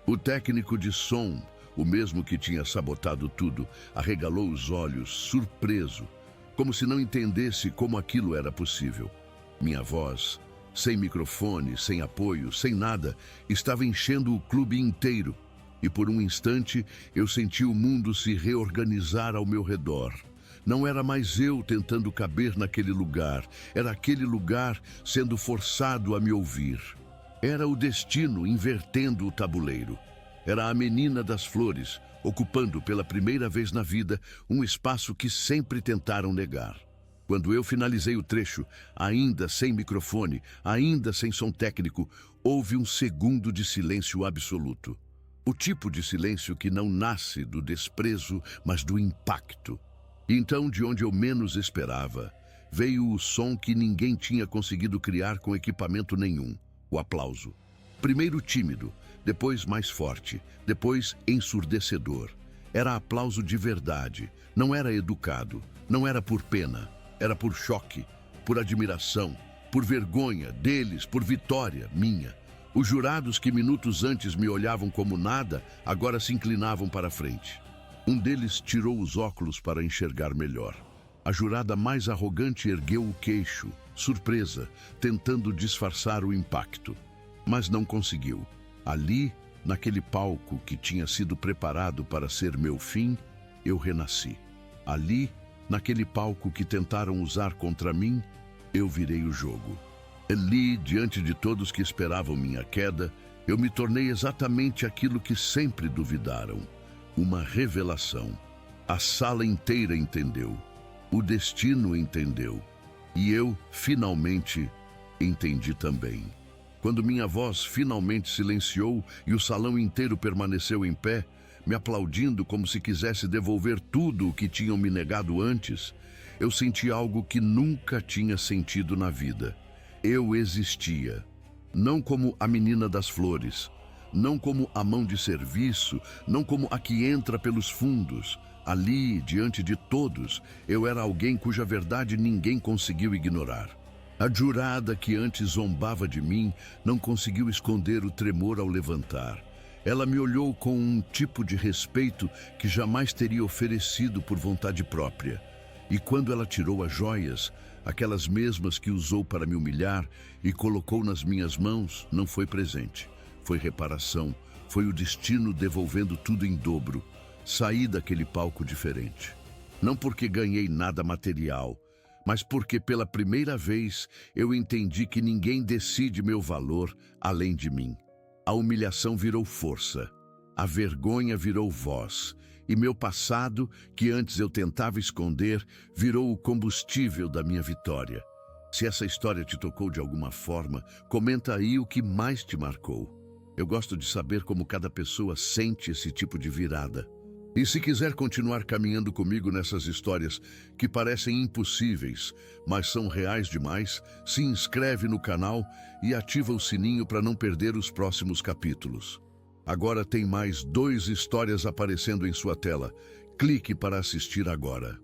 O técnico de som, o mesmo que tinha sabotado tudo, arregalou os olhos, surpreso, como se não entendesse como aquilo era possível. Minha voz, sem microfone, sem apoio, sem nada, estava enchendo o clube inteiro. E por um instante eu senti o mundo se reorganizar ao meu redor. Não era mais eu tentando caber naquele lugar, era aquele lugar sendo forçado a me ouvir. Era o destino invertendo o tabuleiro. Era a menina das flores, ocupando pela primeira vez na vida um espaço que sempre tentaram negar. Quando eu finalizei o trecho, ainda sem microfone, ainda sem som técnico, houve um segundo de silêncio absoluto. O tipo de silêncio que não nasce do desprezo, mas do impacto. E então, de onde eu menos esperava, veio o som que ninguém tinha conseguido criar com equipamento nenhum: o aplauso. Primeiro tímido, depois mais forte, depois ensurdecedor. Era aplauso de verdade, não era educado, não era por pena, era por choque, por admiração, por vergonha deles, por vitória minha. Os jurados que minutos antes me olhavam como nada, agora se inclinavam para a frente. Um deles tirou os óculos para enxergar melhor. A jurada mais arrogante ergueu o queixo, surpresa, tentando disfarçar o impacto. Mas não conseguiu. Ali, naquele palco que tinha sido preparado para ser meu fim, eu renasci. Ali, naquele palco que tentaram usar contra mim, eu virei o jogo. Ali, diante de todos que esperavam minha queda, eu me tornei exatamente aquilo que sempre duvidaram. Uma revelação. A sala inteira entendeu. O destino entendeu. E eu, finalmente, entendi também. Quando minha voz finalmente silenciou e o salão inteiro permaneceu em pé, me aplaudindo como se quisesse devolver tudo o que tinham me negado antes, eu senti algo que nunca tinha sentido na vida. Eu existia. Não como a menina das flores, não como a mão de serviço, não como a que entra pelos fundos. Ali, diante de todos, eu era alguém cuja verdade ninguém conseguiu ignorar. A jurada que antes zombava de mim não conseguiu esconder o tremor ao levantar. Ela me olhou com um tipo de respeito que jamais teria oferecido por vontade própria. E quando ela tirou as joias, aquelas mesmas que usou para me humilhar, e colocou nas minhas mãos, não foi presente. Foi reparação, foi o destino devolvendo tudo em dobro. Saí daquele palco diferente. Não porque ganhei nada material, mas porque pela primeira vez eu entendi que ninguém decide meu valor além de mim. A humilhação virou força, a vergonha virou voz, e meu passado, que antes eu tentava esconder, virou o combustível da minha vitória. Se essa história te tocou de alguma forma, comenta aí o que mais te marcou. Eu gosto de saber como cada pessoa sente esse tipo de virada. E se quiser continuar caminhando comigo nessas histórias que parecem impossíveis, mas são reais demais, se inscreve no canal e ativa o sininho para não perder os próximos capítulos. Agora tem mais 2 histórias aparecendo em sua tela. Clique para assistir agora.